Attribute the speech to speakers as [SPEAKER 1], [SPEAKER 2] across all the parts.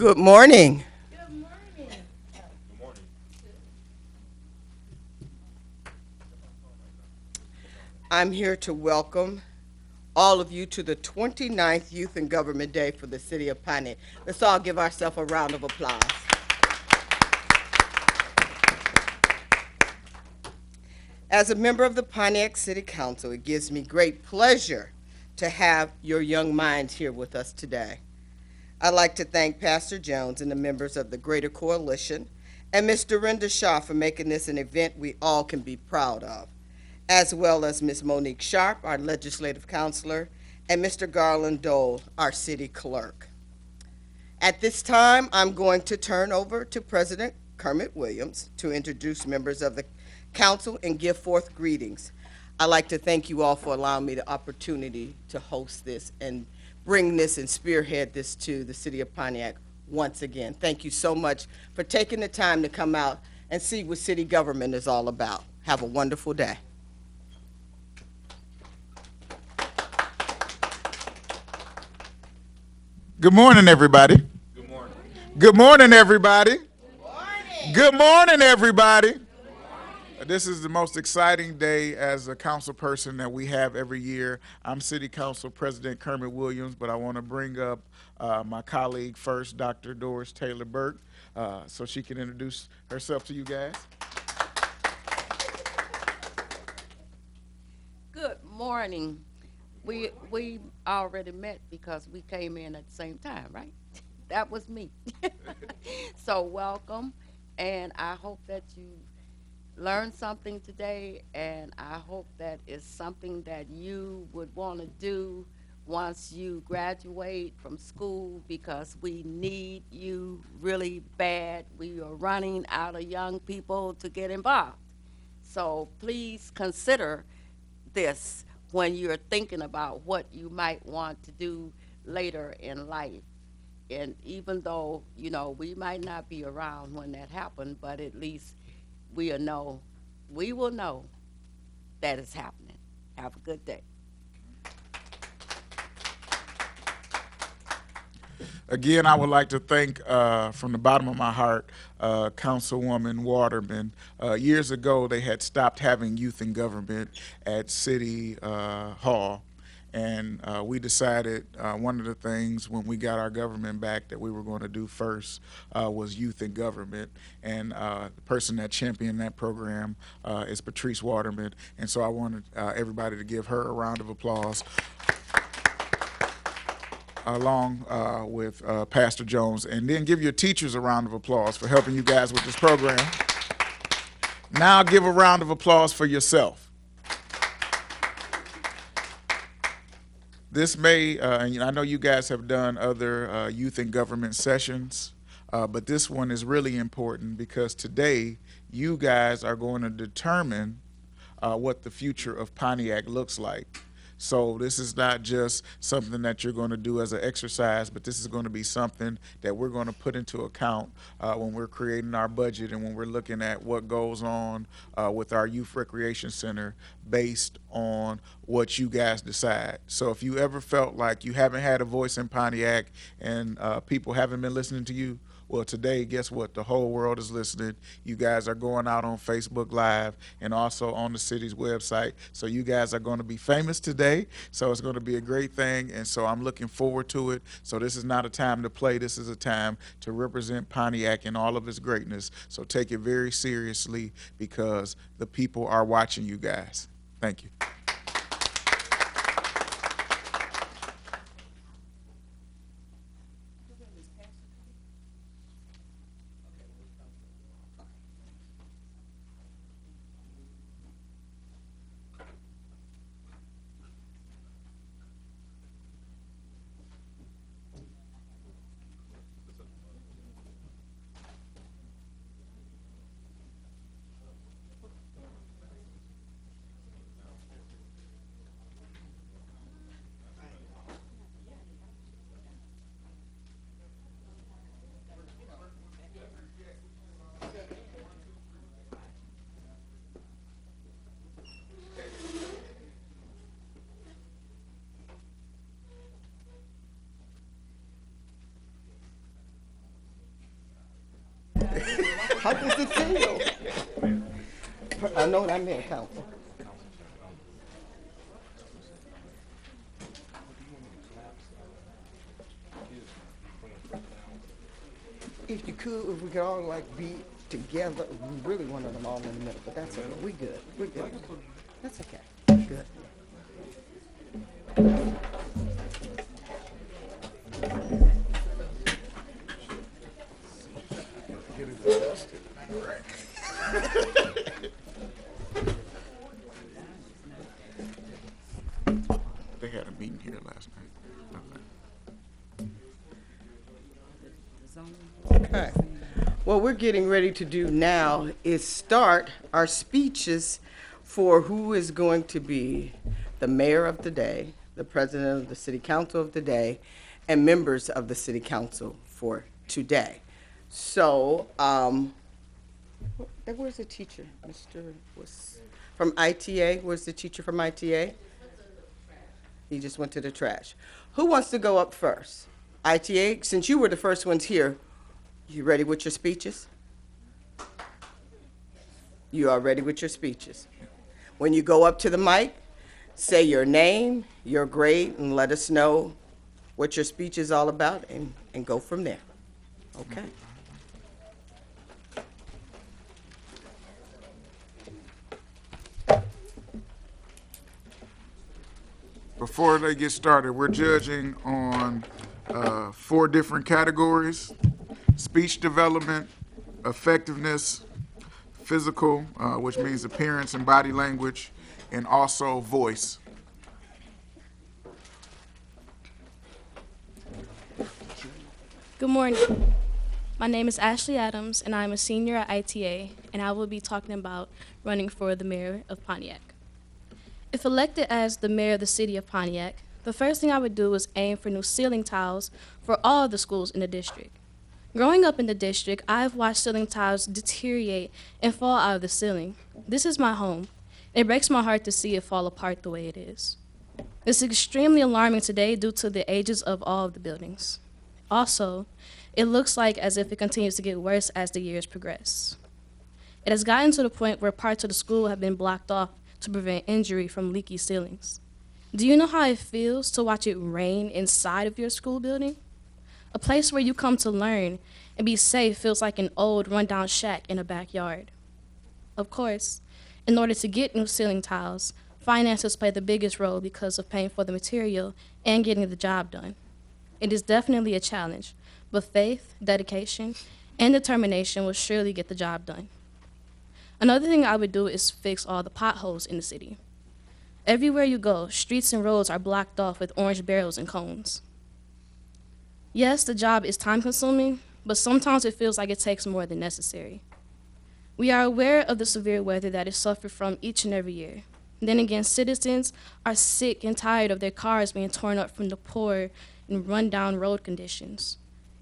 [SPEAKER 1] Good morning. I'm here to welcome all of you to the 29th Youth and Government Day for the City of Pontiac. Let's all give ourselves a round of applause. As a member of the Pontiac City Council, it gives me great pleasure to have your young minds here with us today. I'd like to thank Pastor Jones and the members of the Greater Coalition and Ms. Dorinda Shaw for making this an event we all can be proud of, as well as Ms. Monique Sharp, our legislative counselor, and Mr. Garland Dole, our city clerk. At this time, I'm going to turn over to President Kermit Williams to introduce members of the council and give forth greetings. I'd like to thank you all for allowing me the opportunity to host this and bring this and spearhead this to the city of Pontiac once again. Thank you so much for taking the time to come out and see what city government is all about. Have a wonderful day.
[SPEAKER 2] Good morning, everybody. Good morning. Good morning, everybody. Good morning, everybody. This is the most exciting day as a council person that we have every year. I'm City Council President Kermit Williams, but I want to bring up my colleague first, Dr. Doris Taylor Burke, so she can introduce herself to you guys.
[SPEAKER 3] Good morning. We already met because we came in at the same time, right? That was me. So welcome, and I hope that you learned something today, and I hope that it's something that you would want to do once you graduate from school, because we need you really bad. We are running out of young people to get involved. So please consider this when you're thinking about what you might want to do later in life. And even though, we might not be around when that happened, but at least we will know that it's happening. Have a good day.
[SPEAKER 2] Again, I would like to thank, from the bottom of my heart, Councilwoman Waterman. Years ago, they had stopped having youth in government at City Hall. And we decided one of the things when we got our government back that we were going to do first was youth in government. And the person that championed that program is Patrice Waterman. And so I wanted everybody to give her a round of applause, along with Pastor Jones, and then give your teachers a round of applause for helping you guys with this program. Now give a round of applause for yourself. This may, I know you guys have done other youth and government sessions, but this one is really important because today you guys are going to determine what the future of Pontiac looks like. So this is not just something that you're going to do as an exercise, but this is going to be something that we're going to put into account when we're creating our budget and when we're looking at what goes on with our youth recreation center based on what you guys decide. So if you ever felt like you haven't had a voice in Pontiac and people haven't been listening to you, well, today, guess what? The whole world is listening. You guys are going out on Facebook Live and also on the city's website. So you guys are going to be famous today. So it's going to be a great thing. And so I'm looking forward to it. So this is not a time to play. This is a time to represent Pontiac in all of its greatness. So take it very seriously because the people are watching you guys. Thank you.
[SPEAKER 1] How does it feel? I know what I meant, Council. If you could, if we could all like be together, we really wanted them all in the middle, but that's okay. We good. We're good. That's okay. Good.
[SPEAKER 2] They had a meeting here last night.
[SPEAKER 1] Okay. What we're getting ready to do now is start our speeches for who is going to be the mayor of the day, the president of the city council of the day, and members of the city council for today. So, where's the teacher? From ITA? Where's the teacher from ITA? He just went to the trash. Who wants to go up first? ITA, since you were the first ones here, you ready with your speeches? You are ready with your speeches. When you go up to the mic, say your name, your grade, and let us know what your speech is all about, and go from there. Okay?
[SPEAKER 2] Before they get started, we're judging on 4 different categories: speech development, effectiveness, physical, which means appearance and body language, and also voice.
[SPEAKER 4] Good morning. My name is Ashley Adams, and I'm a senior at ITA, and I will be talking about running for the mayor of Pontiac. If elected as the mayor of the city of Pontiac, the first thing I would do is aim for new ceiling tiles for all of the schools in the district. Growing up in the district, I've watched ceiling tiles deteriorate and fall out of the ceiling. This is my home. It breaks my heart to see it fall apart the way it is. It's extremely alarming today due to the ages of all of the buildings. Also, it looks like as if it continues to get worse as the years progress. It has gotten to the point where parts of the school have been blocked off to prevent injury from leaky ceilings. Do you know how it feels to watch it rain inside of your school building? A place where you come to learn and be safe feels like an old rundown shack in a backyard. Of course, in order to get new ceiling tiles, finances play the biggest role because of paying for the material and getting the job done. It is definitely a challenge, but faith, dedication, and determination will surely get the job done. Another thing I would do is fix all the potholes in the city. Everywhere you go, streets and roads are blocked off with orange barrels and cones. Yes, the job is time-consuming, but sometimes it feels like it takes more than necessary. We are aware of the severe weather that is suffered from each and every year. Then again, citizens are sick and tired of their cars being torn up from the poor and run-down road conditions.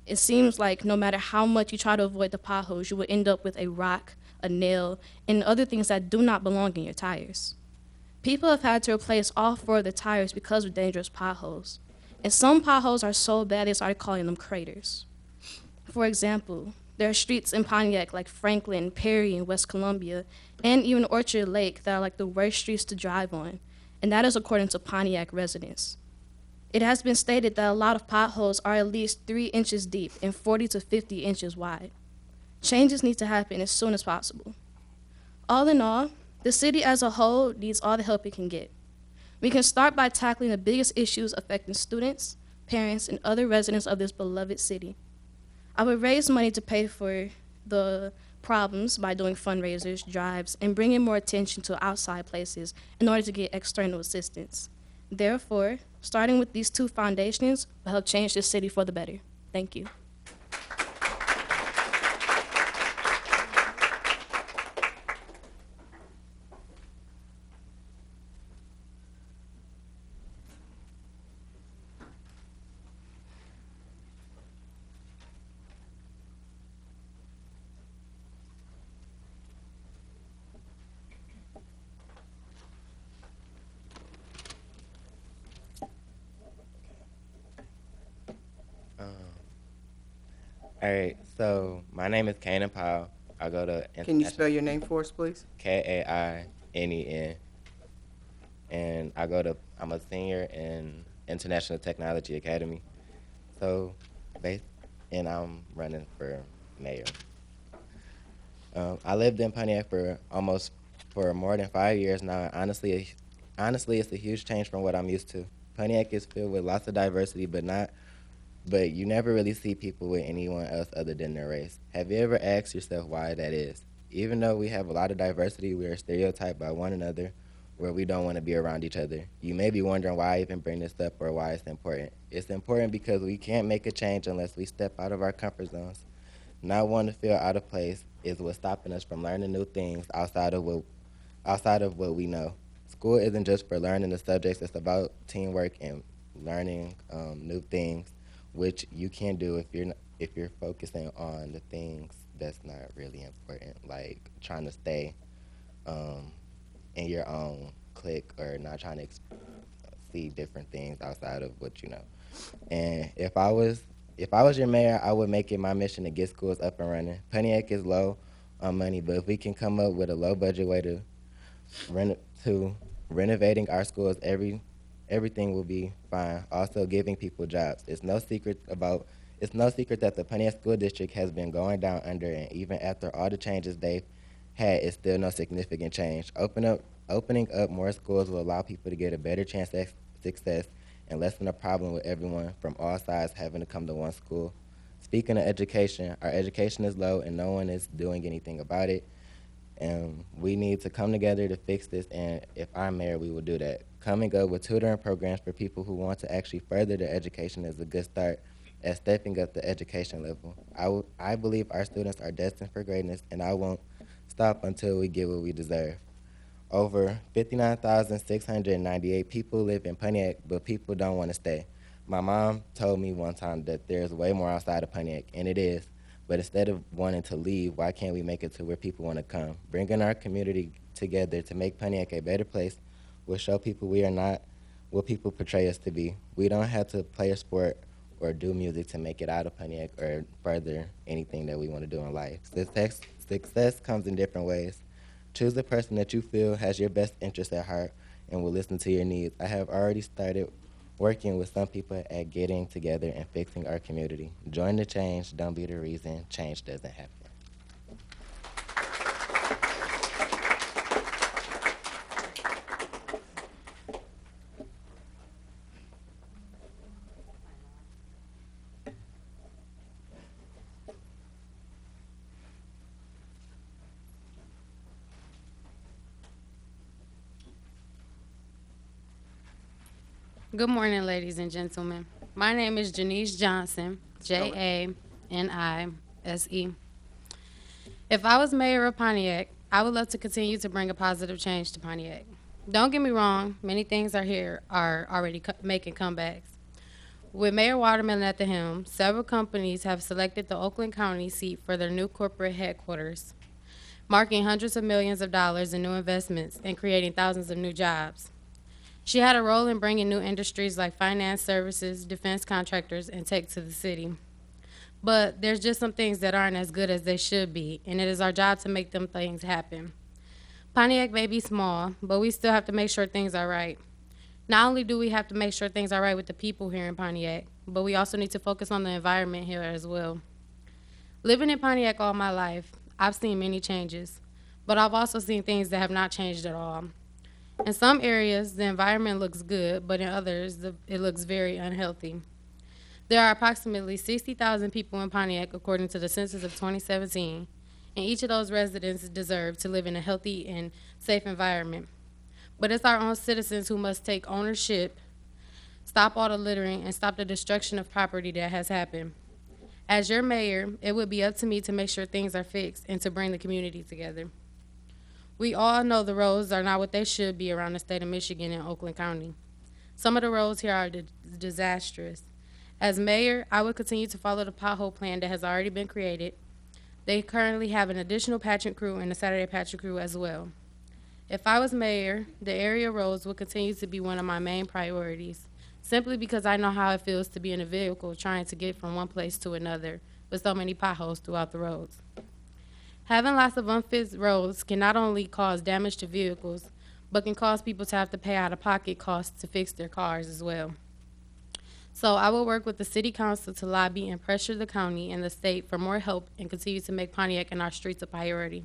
[SPEAKER 4] It seems like no matter how much you try to avoid the potholes, you will end up with a rock, a nail, and other things that do not belong in your tires. People have had to replace all 4 of the tires because of dangerous potholes. And some potholes are so bad they started calling them craters. For example, there are streets in Pontiac like Franklin, Perry, and West Columbia, and even Orchard Lake that are like the worst streets to drive on, and that is according to Pontiac residents. It has been stated that a lot of potholes are at least 3 inches deep and 40 to 50 inches wide. Changes need to happen as soon as possible. All in all, the city as a whole needs all the help it can get. We can start by tackling the biggest issues affecting students, parents, and other residents of this beloved city. I would raise money to pay for the problems by doing fundraisers, drives, and bringing more attention to outside places in order to get external assistance. Therefore, starting with these 2 foundations will help change this city for the better. Thank you.
[SPEAKER 5] All right, so my name is Kanan Powell. I go to
[SPEAKER 1] Can you spell your name for us, please?
[SPEAKER 5] Kainen, and I'm a senior in International Technology Academy. So, and I'm running for mayor. I lived in Pontiac for more than 5 years now. And honestly, it's a huge change from what I'm used to. Pontiac is filled with lots of diversity, but you never really see people with anyone else other than their race. Have you ever asked yourself why that is? Even though we have a lot of diversity, we are stereotyped by one another where we don't want to be around each other. You may be wondering why I even bring this up or why it's important. It's important because we can't make a change unless we step out of our comfort zones. Not wanting to feel out of place is what's stopping us from learning new things outside of what we know. School isn't just for learning the subjects, it's about teamwork and learning new things, which you can do if you're focusing on the things that's not really important, like trying to stay in your own clique or not trying to see different things outside of what you know. And if I was your mayor, I would make it my mission to get schools up and running. Pontiac is low on money, but if we can come up with a low budget way to renovating our schools, everything will be fine. Also, giving people jobs. It's no secret that the Pontiac School District has been going down under, and even after all the changes they've had, it's still no significant change. Opening up more schools will allow people to get a better chance at success and lessen the problem with everyone from all sides having to come to one school. Speaking of education, our education is low and no one is doing anything about it. And we need to come together to fix this, and if I'm mayor, we will do that. Coming up with tutoring programs for people who want to actually further their education is a good start at stepping up the education level. I believe our students are destined for greatness, and I won't stop until we get what we deserve. Over 59,698 people live in Pontiac, but people don't want to stay. My mom told me one time that there's way more outside of Pontiac, and it is. But instead of wanting to leave, why can't we make it to where people want to come? Bringing our community together to make Pontiac a better place will show people we are not what people portray us to be. We don't have to play a sport or do music to make it out of Pontiac or further anything that we want to do in life. Success comes in different ways. Choose a person that you feel has your best interest at heart and will listen to your needs. I have already started working with some people at getting together and fixing our community. Join the change, don't be the reason change doesn't happen.
[SPEAKER 6] Good morning, ladies and gentlemen. My name is Janice Johnson, Janise. If I was mayor of Pontiac, I would love to continue to bring a positive change to Pontiac. Don't get me wrong, many things are already making comebacks. With Mayor Waterman at the helm, several companies have selected the Oakland County seat for their new corporate headquarters, marking hundreds of millions of dollars in new investments and creating thousands of new jobs. She had a role in bringing new industries like finance services, defense contractors, and tech to the city. But there's just some things that aren't as good as they should be, and it is our job to make them things happen. Pontiac may be small, but we still have to make sure things are right. Not only do we have to make sure things are right with the people here in Pontiac, but we also need to focus on the environment here as well. Living in Pontiac all my life, I've seen many changes, but I've also seen things that have not changed at all. In some areas, the environment looks good, but in others, it looks very unhealthy. There are approximately 60,000 people in Pontiac, according to the census of 2017, and each of those residents deserve to live in a healthy and safe environment. But it's our own citizens who must take ownership, stop all the littering, and stop the destruction of property that has happened. As your mayor, it would be up to me to make sure things are fixed and to bring the community together. We all know the roads are not what they should be around the state of Michigan and Oakland County. Some of the roads here are disastrous. As mayor, I would continue to follow the pothole plan that has already been created. They currently have an additional patching crew and a Saturday patching crew as well. If I was mayor, the area roads would continue to be one of my main priorities, simply because I know how it feels to be in a vehicle trying to get from one place to another with so many potholes throughout the roads. Having lots of unfit roads can not only cause damage to vehicles, but can cause people to have to pay out-of-pocket costs to fix their cars as well. So I will work with the city council to lobby and pressure the county and the state for more help and continue to make Pontiac and our streets a priority.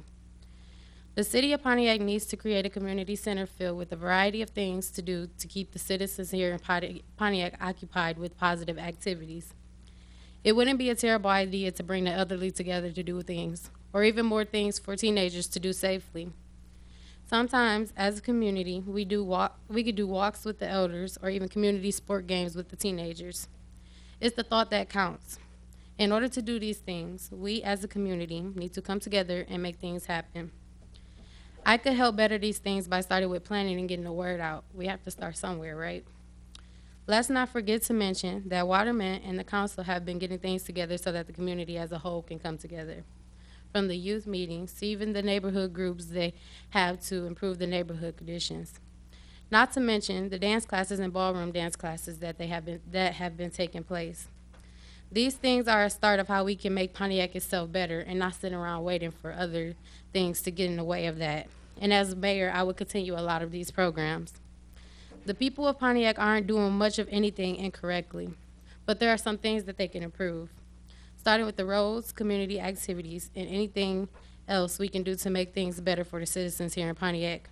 [SPEAKER 6] The city of Pontiac needs to create a community center filled with a variety of things to do to keep the citizens here in Pontiac occupied with positive activities. It wouldn't be a terrible idea to bring the elderly together to do things, or even more things for teenagers to do safely. Sometimes, as a community, we could do walks with the elders or even community sport games with the teenagers. It's the thought that counts. In order to do these things, we as a community need to come together and make things happen. I could help better these things by starting with planning and getting the word out. We have to start somewhere, right? Let's not forget to mention that Waterman and the council have been getting things together so that the community as a whole can come together. From the youth meetings to even the neighborhood groups they have to improve the neighborhood conditions. Not to mention the dance classes and ballroom dance classes that have been taking place. These things are a start of how we can make Pontiac itself better and not sit around waiting for other things to get in the way of that. And as mayor, I will continue a lot of these programs. The people of Pontiac aren't doing much of anything incorrectly, but there are some things that they can improve. Starting with the roads, community activities, and anything else we can do to make things better for the citizens here in Pontiac.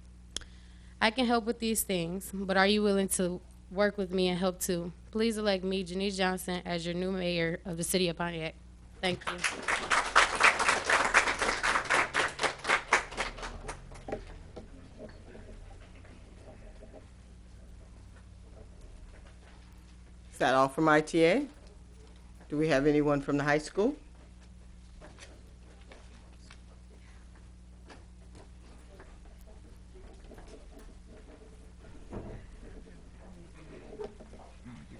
[SPEAKER 6] I can help with these things, but are you willing to work with me and help too? Please elect me, Janice Johnson, as your new mayor of the city of Pontiac. Thank you.
[SPEAKER 1] Is that all from ITA? Do we have anyone from the high school?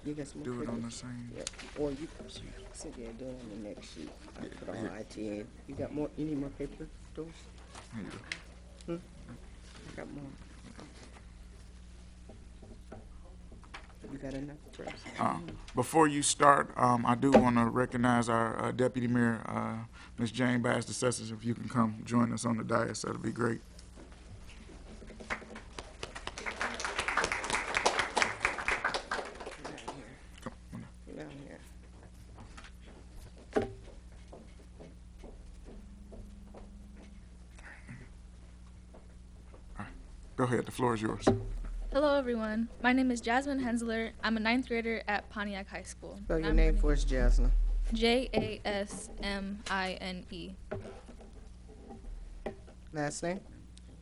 [SPEAKER 1] You got some more
[SPEAKER 2] Do it on
[SPEAKER 1] papers?
[SPEAKER 2] the same.
[SPEAKER 1] Yeah. Or you, Cynthia, do it on the next sheet. I put on ITA. You got more, you need more paper, Doris?
[SPEAKER 2] Here you go.
[SPEAKER 1] I got more. You got enough, Doris?
[SPEAKER 2] Before you start, I do want to recognize our Deputy Mayor, Ms. Jane Bass DeCessis. If you can come join us on the dais, that'll be great. Come on.
[SPEAKER 1] Get down here.
[SPEAKER 2] Go ahead, the floor is yours.
[SPEAKER 7] Hello, everyone. My name is Jasmine Hensler. I'm a ninth grader at Pontiac High School.
[SPEAKER 1] Spell your name for us, Jasmine.
[SPEAKER 7] Jasmine.
[SPEAKER 1] Last name?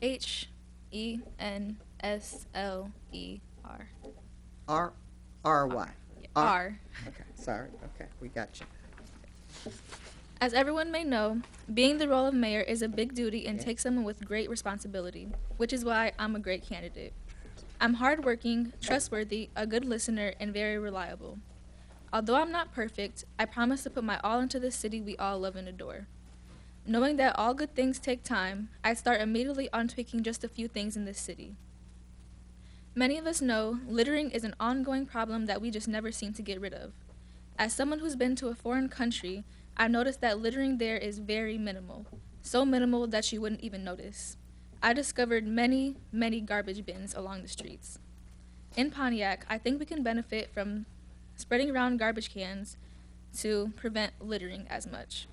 [SPEAKER 7] Hensler.
[SPEAKER 1] R-Y.
[SPEAKER 7] R.
[SPEAKER 1] Okay, sorry. Okay, we got you.
[SPEAKER 7] As everyone may know, being the role of mayor is a big duty and takes someone with great responsibility, which is why I'm a great candidate. I'm hardworking, trustworthy, a good listener, and very reliable. Although I'm not perfect, I promise to put my all into the city we all love and adore. Knowing that all good things take time, I start immediately on tweaking just a few things in this city. Many of us know littering is an ongoing problem that we just never seem to get rid of. As someone who's been to a foreign country, I've noticed that littering there is very minimal, so minimal that you wouldn't even notice. I discovered many, many garbage bins along the streets. In Pontiac, I think we can benefit from spreading around garbage cans to prevent littering as much.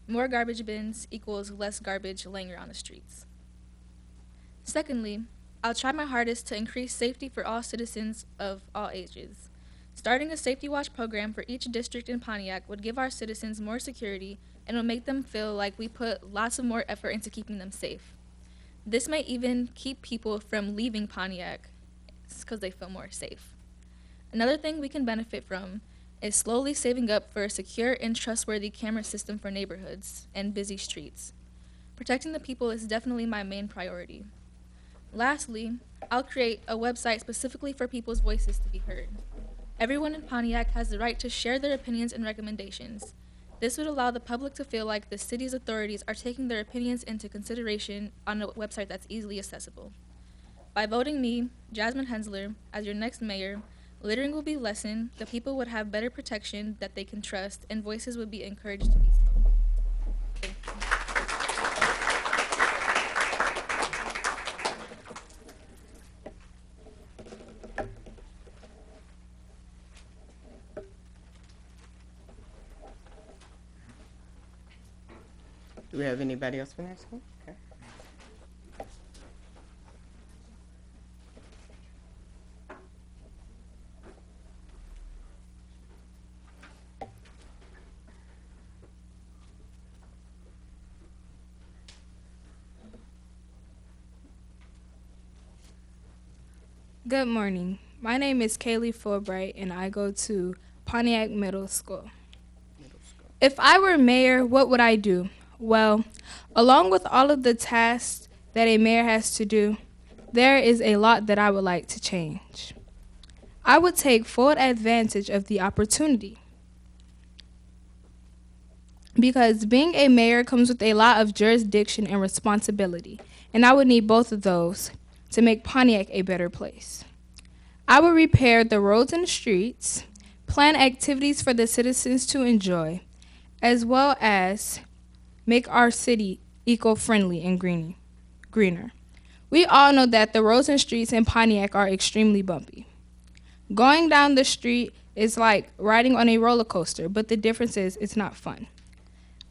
[SPEAKER 7] More garbage bins equals less garbage laying around the streets. Secondly, I'll try my hardest to increase safety for all citizens of all ages. Starting a Safety Watch program for each district in Pontiac would give our citizens more security and will make them feel like we put lots of more effort into keeping them safe. This may even keep people from leaving Pontiac because they feel more safe. Another thing we can benefit from is slowly saving up for a secure and trustworthy camera system for neighborhoods and busy streets. Protecting the people is definitely my main priority. Lastly, I'll create a website specifically for people's voices to be heard. Everyone in Pontiac has the right to share their opinions and recommendations. This would allow the public to feel like the city's authorities are taking their opinions into consideration on a website that's easily accessible. By voting me, Jasmine Hensler, as your next mayor, littering will be lessened, the people would have better protection that they can trust, and voices would be encouraged to be so. Thank you.
[SPEAKER 1] Do we have anybody else from high school? Okay.
[SPEAKER 8] Good morning. My name is Kaylee Fulbright, and I go to Pontiac Middle School. If I were mayor, what would I do? Well, along with all of the tasks that a mayor has to do, there is a lot that I would like to change. I would take full advantage of the opportunity, because being a mayor comes with a lot of jurisdiction and responsibility, and I would need both of those to make Pontiac a better place. I would repair the roads and streets, plan activities for the citizens to enjoy, as well as make our city eco-friendly and greener. We all know that the roads and streets in Pontiac are extremely bumpy. Going down the street is like riding on a roller coaster, but the difference is it's not fun.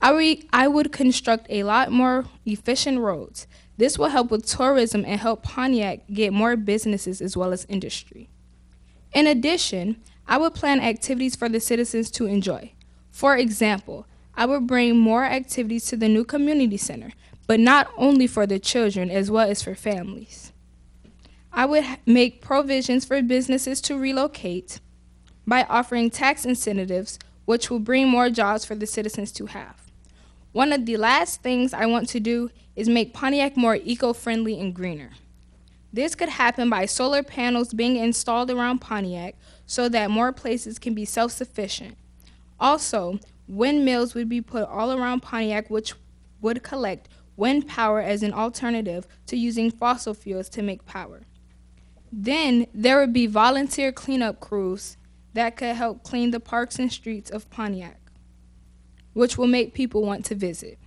[SPEAKER 8] I would construct a lot more efficient roads. This will help with tourism and help Pontiac get more businesses as well as industry. In addition, I would plan activities for the citizens to enjoy. For example, I would bring more activities to the new community center, but not only for the children as well as for families. I would make provisions for businesses to relocate by offering tax incentives, which will bring more jobs for the citizens to have. One of the last things I want to do is make Pontiac more eco-friendly and greener. This could happen by solar panels being installed around Pontiac so that more places can be self-sufficient. Also, windmills would be put all around Pontiac, which would collect wind power as an alternative to using fossil fuels to make power. Then there would be volunteer cleanup crews that could help clean the parks and streets of Pontiac, which will make people want to visit.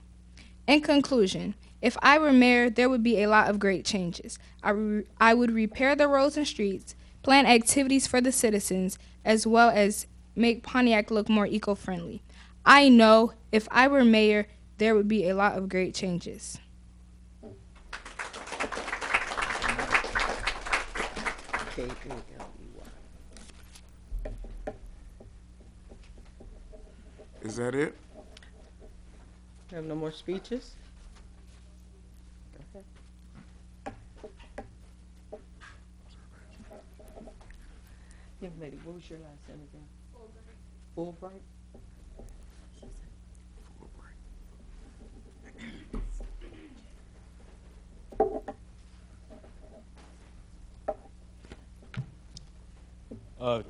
[SPEAKER 8] In conclusion, if I were mayor, there would be a lot of great changes. I would repair the roads and streets, plan activities for the citizens, as well as make Pontiac look more eco-friendly. I know if I were mayor, there would be a lot of great changes.
[SPEAKER 2] Is that it?
[SPEAKER 1] We have no more speeches? Okay. Young lady, what was your last name again? Fulbright.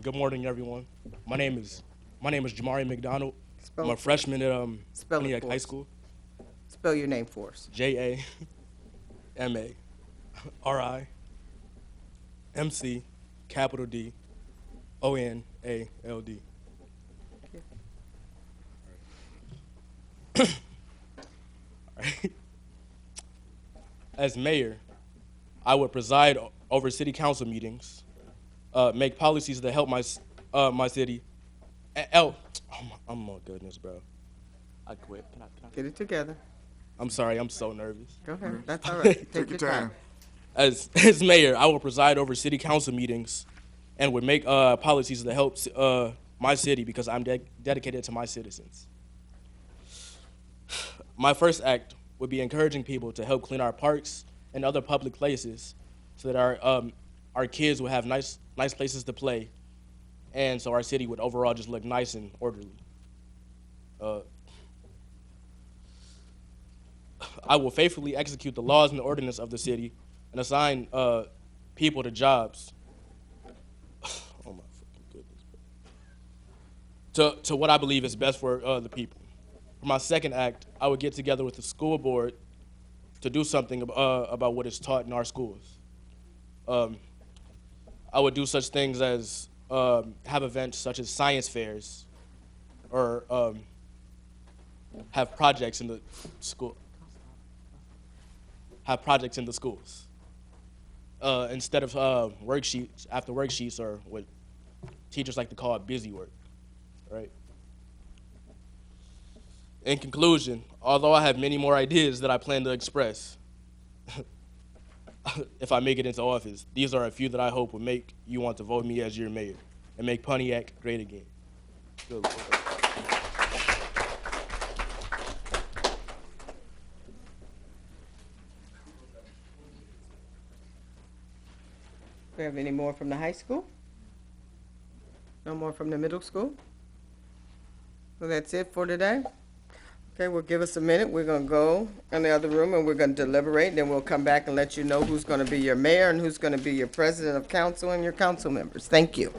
[SPEAKER 9] Good morning, everyone. My name is Jamari McDonald.
[SPEAKER 1] Spell
[SPEAKER 9] I'm a
[SPEAKER 1] it.
[SPEAKER 9] freshman at
[SPEAKER 1] Spell it
[SPEAKER 9] Pontiac
[SPEAKER 1] for
[SPEAKER 9] High
[SPEAKER 1] us.
[SPEAKER 9] School.
[SPEAKER 1] Spell your name for us.
[SPEAKER 9] JAMARIMC, capital D, ONALD. All right. As mayor, I would preside over city council meetings, make policies that help my city. Oh my goodness, bro. I quit. Can I?
[SPEAKER 1] Get it together.
[SPEAKER 9] I'm sorry. I'm so nervous.
[SPEAKER 1] Go ahead. That's all right.
[SPEAKER 2] Take your time.
[SPEAKER 9] As mayor, I will preside over city council meetings, and would make policies that help my city because I'm dedicated to my citizens. My first act would be encouraging people to help clean our parks and other public places, so that our kids would have nice places to play, and so our city would overall just look nice and orderly. I will faithfully execute the laws and the ordinance of the city and assign people to jobs. Oh my fucking goodness. To what I believe is best for the people. For my second act, I would get together with the school board to do something about what is taught in our schools. I would do such things as have events such as science fairs, or have projects in the school. Have projects in the schools instead of worksheets, after worksheets, or what teachers like to call it busy work, right? In conclusion, Although I have many more ideas that I plan to express if I make it into office, these are a few that I hope will make you want to vote me as your mayor and make Pontiac great again. Good.
[SPEAKER 1] Do we have any more from the high school? No more from the middle school? So that's it for today? Okay, well, give us a minute. We're going to go in the other room and we're going to deliberate, and then we'll come back and let you know who's going to be your mayor and who's going to be your president of council and your council members. Thank you.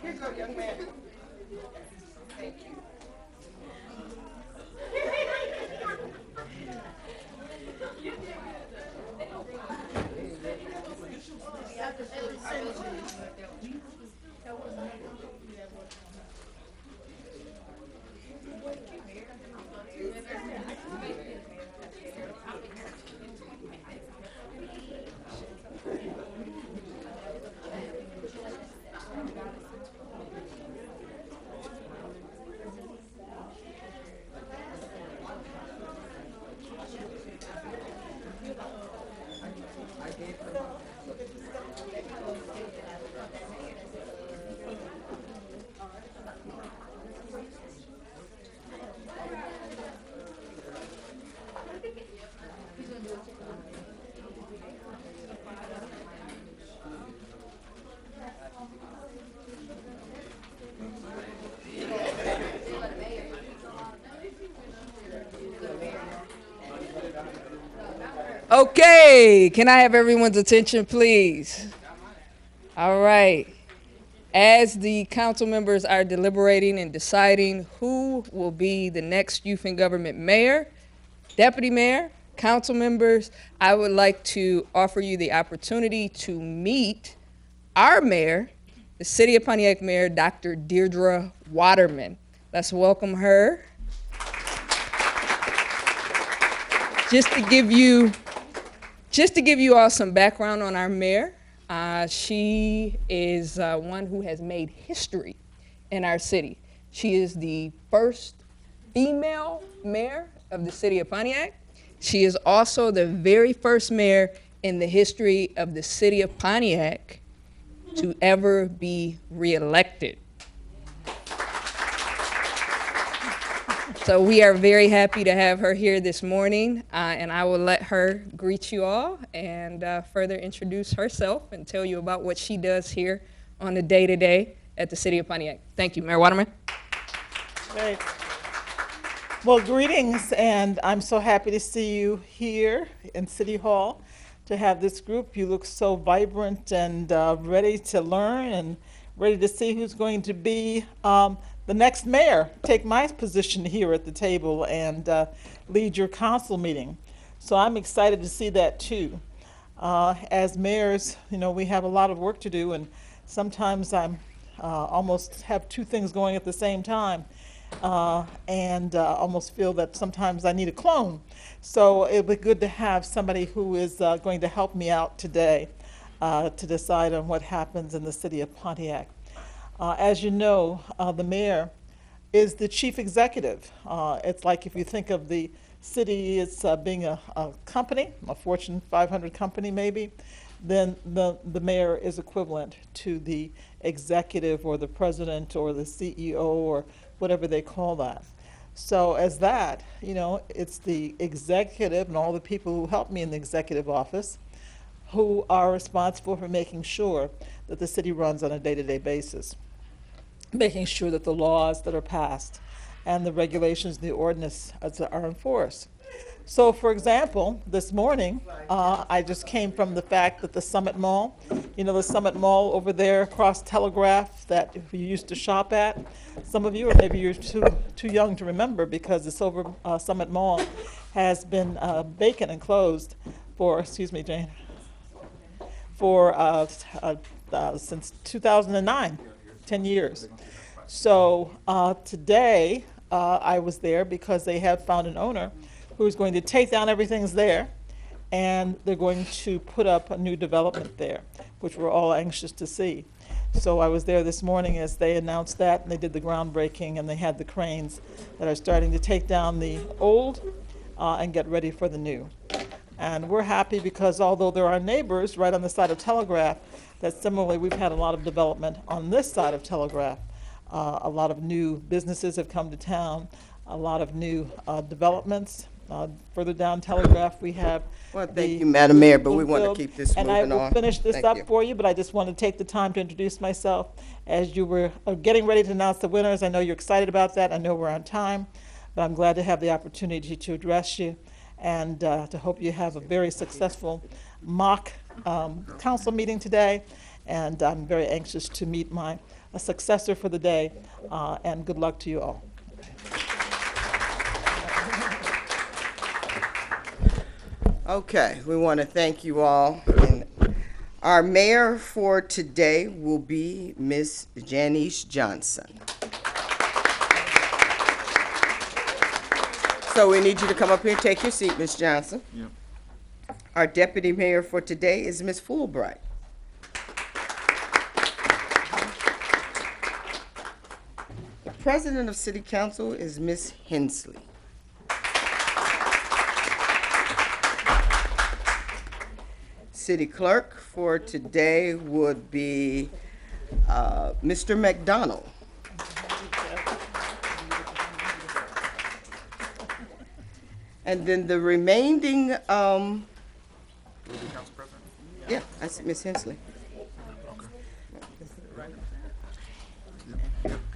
[SPEAKER 1] Here you go, young man. Thank you.
[SPEAKER 10] Okay, can I have everyone's attention, please? All right. As the council members are deliberating and deciding who will be the next youth and government mayor, deputy mayor, council members, I would like to offer you the opportunity to meet our mayor, the City of Pontiac Mayor, Dr. Deirdre Waterman. Let's welcome her. Just to give you all some background on our mayor, she is one who has made history in our city. She is the first female mayor of the City of Pontiac. She is also the very first mayor in the history of the City of Pontiac to ever be reelected. So we are very happy to have her here this morning, and I will let her greet you all and further introduce herself and tell you about what she does here on the day-to-day at the City of Pontiac. Thank you, Mayor Waterman.
[SPEAKER 11] Great. Well, greetings, and I'm so happy to see you here in City Hall to have this group. You look so vibrant and ready to learn and ready to see who's going to be the next mayor, take my position here at the table and lead your council meeting. So I'm excited to see that too. As mayors, you know, we have a lot of work to do, and sometimes I'm almost have two things going at the same time, and almost feel that sometimes I need a clone. So it'd be good to have somebody who is going to help me out today to decide on what happens in the City of Pontiac. As you know, the mayor is the chief executive. It's like if you think of the city as being a company, a Fortune 500 company maybe, then the mayor is equivalent to the executive or the president or the CEO or whatever they call that. So as that, you know, it's the executive and all the people who help me in the executive office who are responsible for making sure that the city runs on a day-to-day basis, making sure that the laws that are passed and the regulations and the ordinances are enforced. So, for example, this morning, I just came from the fact that the Summit Mall, you know, the Summit Mall over there across Telegraph that you used to shop at. Some of you, or maybe you're too young to remember, because this Summit Mall has been vacant and closed for, excuse me, Jane, for since 2009, 10 years. So today I was there because they have found an owner who's going to take down everything's there, and they're going to put up a new development there, which we're all anxious to see. So I was there this morning as they announced that, and they did the groundbreaking, and they had the cranes that are starting to take down the old and get ready for the new. And we're happy because although there are neighbors right on the side of Telegraph, that similarly we've had a lot of development on this side of Telegraph. A lot of new businesses have come to town, a lot of new developments. Further down Telegraph, we have
[SPEAKER 1] Well, thank you, Madam Mayor, but we want to
[SPEAKER 11] Bloomfield,
[SPEAKER 1] keep this moving on.
[SPEAKER 11] And I will finish this
[SPEAKER 1] Thank
[SPEAKER 11] up
[SPEAKER 1] you.
[SPEAKER 11] for you, but I just want to take the time to introduce myself. As you were getting ready to announce the winners, I know you're excited about that. I know we're on time, but I'm glad to have the opportunity to address you and to hope you have a very successful mock council meeting today. And I'm very anxious to meet my successor for the day, and good luck to you all.
[SPEAKER 1] Okay, we want to thank you all. And our mayor for today will be Miss Janice Johnson. So we need you to come up here and take your seat, Miss Johnson.
[SPEAKER 2] Yep.
[SPEAKER 1] Our deputy mayor for today is Miss Fulbright. The president of city council is Miss Hensley. City clerk for today would be Mr. McDonald. And then the remaining,
[SPEAKER 2] Will you be council president?
[SPEAKER 1] yeah, I see Miss Hensley.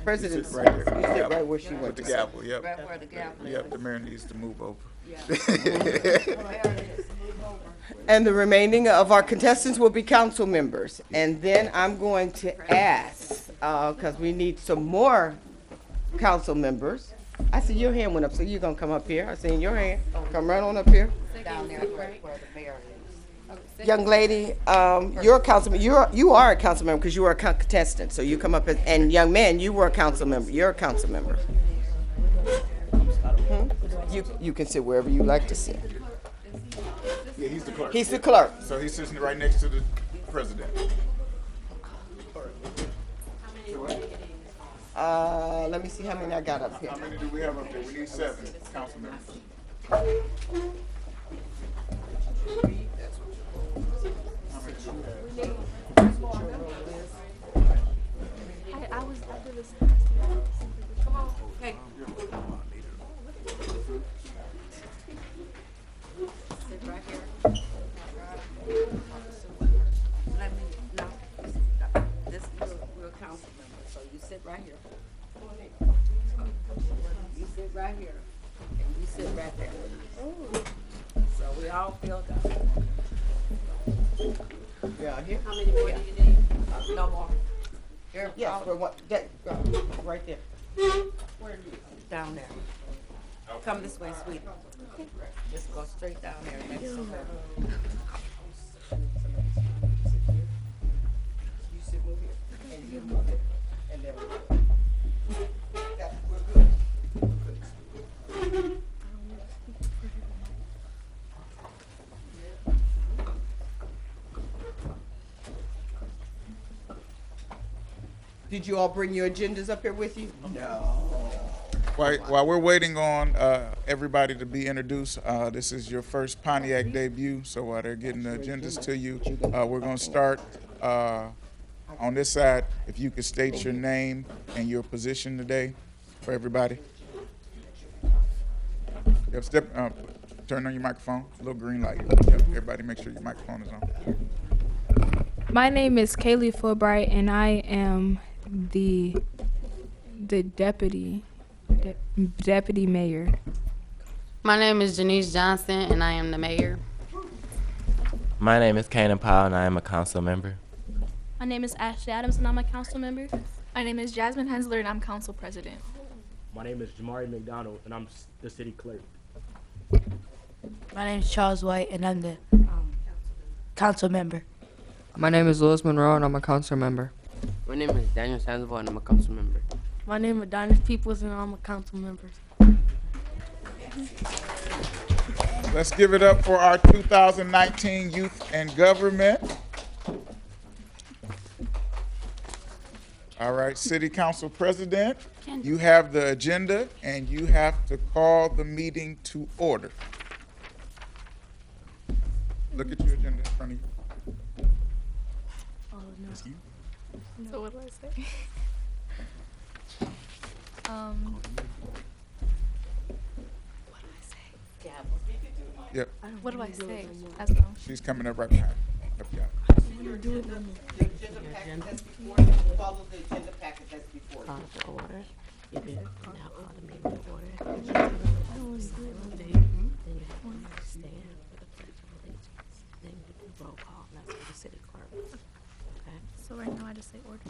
[SPEAKER 1] President,
[SPEAKER 2] sit right there.
[SPEAKER 1] you sit right where she
[SPEAKER 2] With
[SPEAKER 1] went
[SPEAKER 2] the
[SPEAKER 1] to sit.
[SPEAKER 2] gavel, yep.
[SPEAKER 3] Right where the gavel is.
[SPEAKER 2] Yep, the mayor needs to move over.
[SPEAKER 1] And the remaining of our contestants will be council members. And then I'm going to ask, because we need some more council members. I see your hand went up, so you're gonna come up here. I seen your hand. Come right on up here.
[SPEAKER 3] Down there where the mayor is.
[SPEAKER 1] Young lady, you're a councilman, you are a council member because you are a contestant. So you come up and young man, you were a council member. You're a council member. You can sit wherever you like to sit.
[SPEAKER 2] Yeah, he's the clerk.
[SPEAKER 1] He's the clerk.
[SPEAKER 2] So he's sitting right next to the president.
[SPEAKER 1] Let me see how many I got up here.
[SPEAKER 2] How many do we have up there? We need 7 council members. How many do you have?
[SPEAKER 3] Sit right here. Let me, no, this, we're a council member, so you sit right here. You sit right here, and you sit right there. So we all feel good.
[SPEAKER 1] Yeah, here.
[SPEAKER 3] How many more do you need? No more. Here,
[SPEAKER 1] Yes,
[SPEAKER 3] all-
[SPEAKER 1] for what, that, right there.
[SPEAKER 3] down there. Come this way, sweetie. Just go straight down there next to her.
[SPEAKER 1] You sit over here, and you move it, and then we're good. We're good. We're good. Did you all bring your agendas up here with you? No.
[SPEAKER 2] While we're waiting on everybody to be introduced, this is your first Pontiac debut, so while they're getting the agendas to you, we're going to start on this side. If you could state your name and your position today for everybody. Yep, turn on your microphone, little green light. Yep, everybody make sure your microphone is on.
[SPEAKER 8] My name is Kaylee Fulbright, and I am the deputy mayor.
[SPEAKER 6] My name is Janice Johnson, and I am the mayor.
[SPEAKER 5] My name is Kanan Powell, and I am a council member.
[SPEAKER 4] My name is Ashley Adams, and I'm a council member.
[SPEAKER 7] My name is Jasmine Hensler, and I'm council president.
[SPEAKER 9] My name is Jamari McDonald, and I'm the city clerk.
[SPEAKER 12] My name is Charles White, and I'm the council member.
[SPEAKER 13] My name is Louis Monroe, and I'm a council member.
[SPEAKER 14] My name is Daniel Sandoval, and I'm a council member.
[SPEAKER 12] My name is Adonis Peoples, and I'm a council member.
[SPEAKER 2] Let's give it up for our 2019 Youth and Government. All right, City Council President, you have the agenda and you have to call the meeting to order. Look at your agenda in front of you.
[SPEAKER 7] Oh, no.
[SPEAKER 2] That's you.
[SPEAKER 7] So what do I say?
[SPEAKER 2] Yep,
[SPEAKER 7] What do I say? As well?
[SPEAKER 2] she's coming up right behind. Up, yeah.
[SPEAKER 1] The agenda packet that's before you. Follow the agenda packet that's before you.
[SPEAKER 14] Call to order. You can now call the meeting to order. Then you have to stand for the pledge of allegiance. Then you do roll call, and that's for the city clerk. Okay?
[SPEAKER 7] So right now I just say order.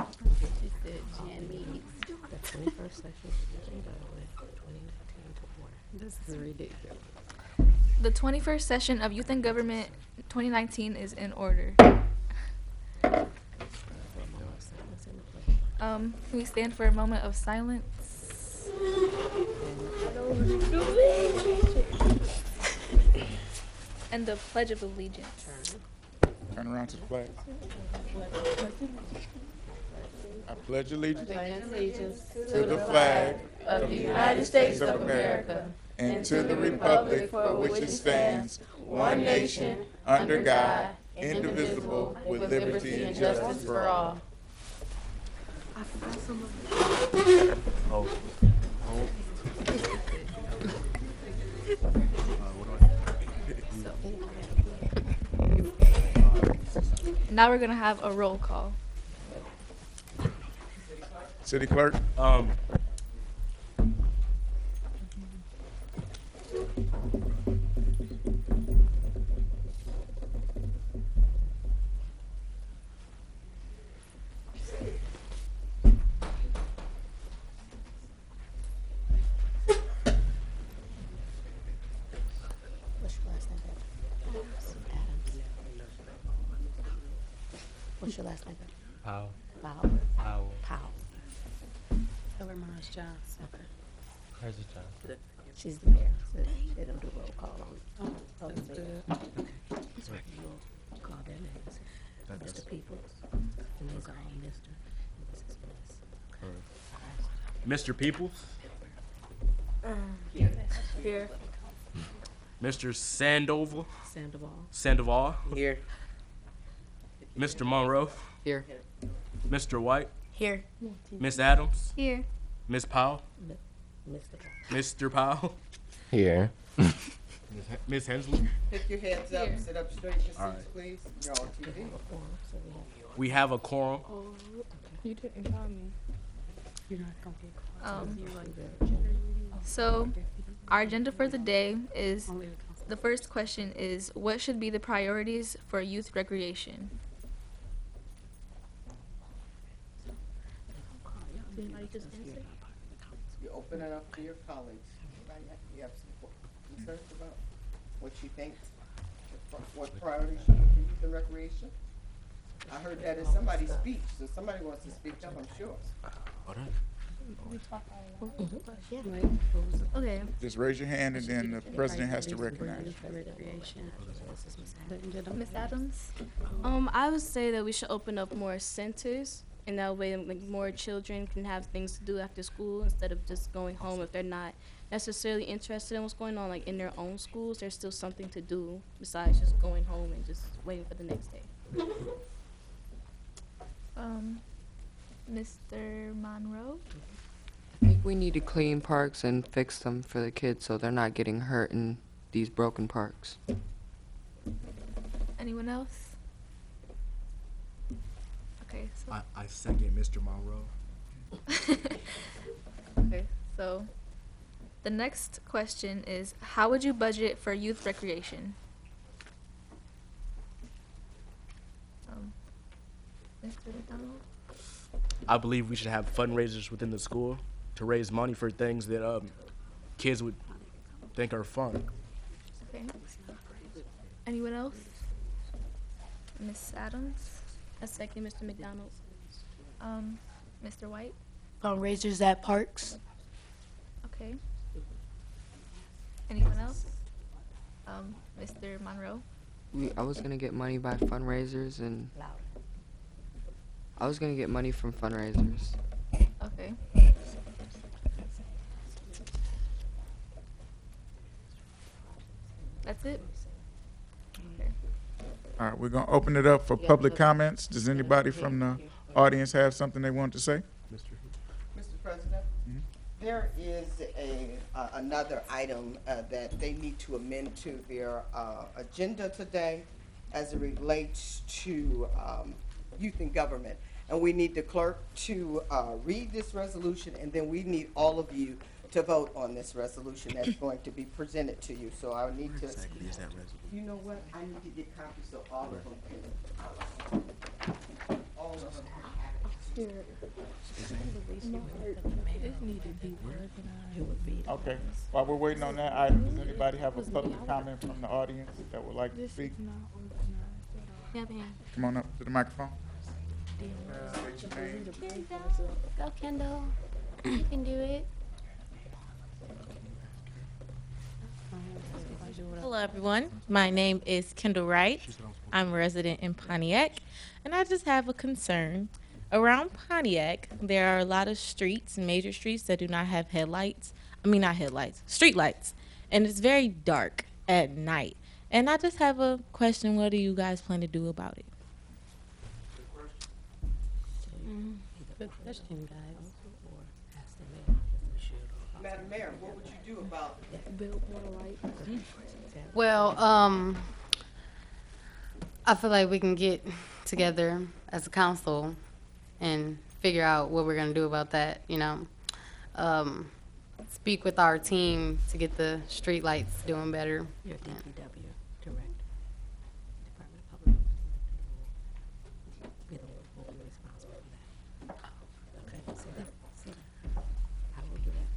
[SPEAKER 14] She said Jan meetings, the 21st session of the agenda with 2019 to order. This is ridiculous.
[SPEAKER 7] The 21st session of Youth and Government 2019 is in order. Can we stand for a moment of silence? And the Pledge of Allegiance.
[SPEAKER 2] Turn around to the flag. I pledge allegiance to the flag of the United States of America and to the republic for which it stands, one nation, under God, indivisible, with liberty and justice for all.
[SPEAKER 7] Now we're gonna have a roll call.
[SPEAKER 2] City Clerk?
[SPEAKER 14] What's your last name?
[SPEAKER 5] Powell.
[SPEAKER 14] Powell.
[SPEAKER 5] Powell.
[SPEAKER 14] Powell.
[SPEAKER 6] Hillary Morris Johnson.
[SPEAKER 14] Okay.
[SPEAKER 5] Where's the John?
[SPEAKER 14] She's the mayor, so they don't do roll call on.
[SPEAKER 6] Oh, that's good.
[SPEAKER 14] Okay. So you'll call their names. Mr. Peoples, and these are all Mr. and Mrs. Bliss.
[SPEAKER 9] Mr. Peoples,
[SPEAKER 12] Here.
[SPEAKER 9] Mr. Sandoval,
[SPEAKER 14] Sandoval.
[SPEAKER 9] Here. Mr. Monroe,
[SPEAKER 14] Here.
[SPEAKER 9] Mr. White,
[SPEAKER 12] Here.
[SPEAKER 9] Miss Adams,
[SPEAKER 7] Here.
[SPEAKER 9] Miss Powell,
[SPEAKER 14] Mr.
[SPEAKER 9] Mr. Powell,
[SPEAKER 5] Here.
[SPEAKER 9] Miss Hensley.
[SPEAKER 1] Pick your heads up, sit up straight in your
[SPEAKER 9] All
[SPEAKER 1] seats, please. You're on TV.
[SPEAKER 9] We have a quorum.
[SPEAKER 8] You didn't call me.
[SPEAKER 6] You're not gonna get
[SPEAKER 7] So our agenda for the day is, the first question is, what should be the priorities for youth recreation?
[SPEAKER 1] You open it up to your colleagues. You have some concerns about what you think, what priorities should be for youth and recreation? I heard that in somebody's speech, so somebody wants to speak up, I'm sure.
[SPEAKER 7] Okay.
[SPEAKER 2] Just raise your hand and then the president has to recognize you.
[SPEAKER 7] Miss Adams?
[SPEAKER 4] I would say that we should open up more centers, and that way like, more children can have things to do after school instead of just going home if they're not necessarily interested in what's going on like in their own schools. There's still something to do besides just going home and just waiting for the next day.
[SPEAKER 7] Mr. Monroe?
[SPEAKER 13] I think we need to clean parks and fix them for the kids so they're not getting hurt in these broken parks.
[SPEAKER 7] Anyone else? Okay, so.
[SPEAKER 9] I second Mr. Monroe.
[SPEAKER 7] Okay, so The next question is, how would you budget for youth recreation? Mr. McDonald?
[SPEAKER 9] I believe we should have fundraisers within the school to raise money for things that kids would think are fun.
[SPEAKER 7] Okay. Anyone else? Miss Adams?
[SPEAKER 4] I second Mr. McDonald.
[SPEAKER 7] Mr. White?
[SPEAKER 12] Fundraisers at parks.
[SPEAKER 7] Okay. Anyone else? Mr. Monroe?
[SPEAKER 13] I was gonna get money by fundraisers, and I was gonna get money from fundraisers.
[SPEAKER 7] Okay. That's it? Okay.
[SPEAKER 2] All right, we're gonna open it up for public comments. Does anybody from the audience have something they want to say?
[SPEAKER 1] Mr. President, there is another item that they need to amend to their agenda today as it relates to youth and government. And we need the clerk to read this resolution, and then we need all of you to vote on this resolution that's going to be presented to you. So I need to, you know what, I need to get copies so all of them can, all of them can have it.
[SPEAKER 2] Okay, while we're waiting on that item, does anybody have a public comment from the audience that would like to speak? Come on up to the microphone. State your name.
[SPEAKER 15] Go, Kendall. You can do it.
[SPEAKER 16] Hello, everyone. My name is Kendall Wright. I'm a resident in Pontiac, and I just have a concern. Around Pontiac, there are a lot of streets, major streets, that do not have street lights, and it's very dark at night. And I just have a question, what do you guys plan to do about it?
[SPEAKER 14] Good question, guys.
[SPEAKER 1] Madam Mayor, what would you do about
[SPEAKER 6] Well, I feel like we can get together as a council and figure out what we're gonna do about that, you know. Speak with our team to get the street lights doing better.
[SPEAKER 14] Your DPW director, Department of Public Works. Be the one who will be responsible for that. Okay, so I will do that.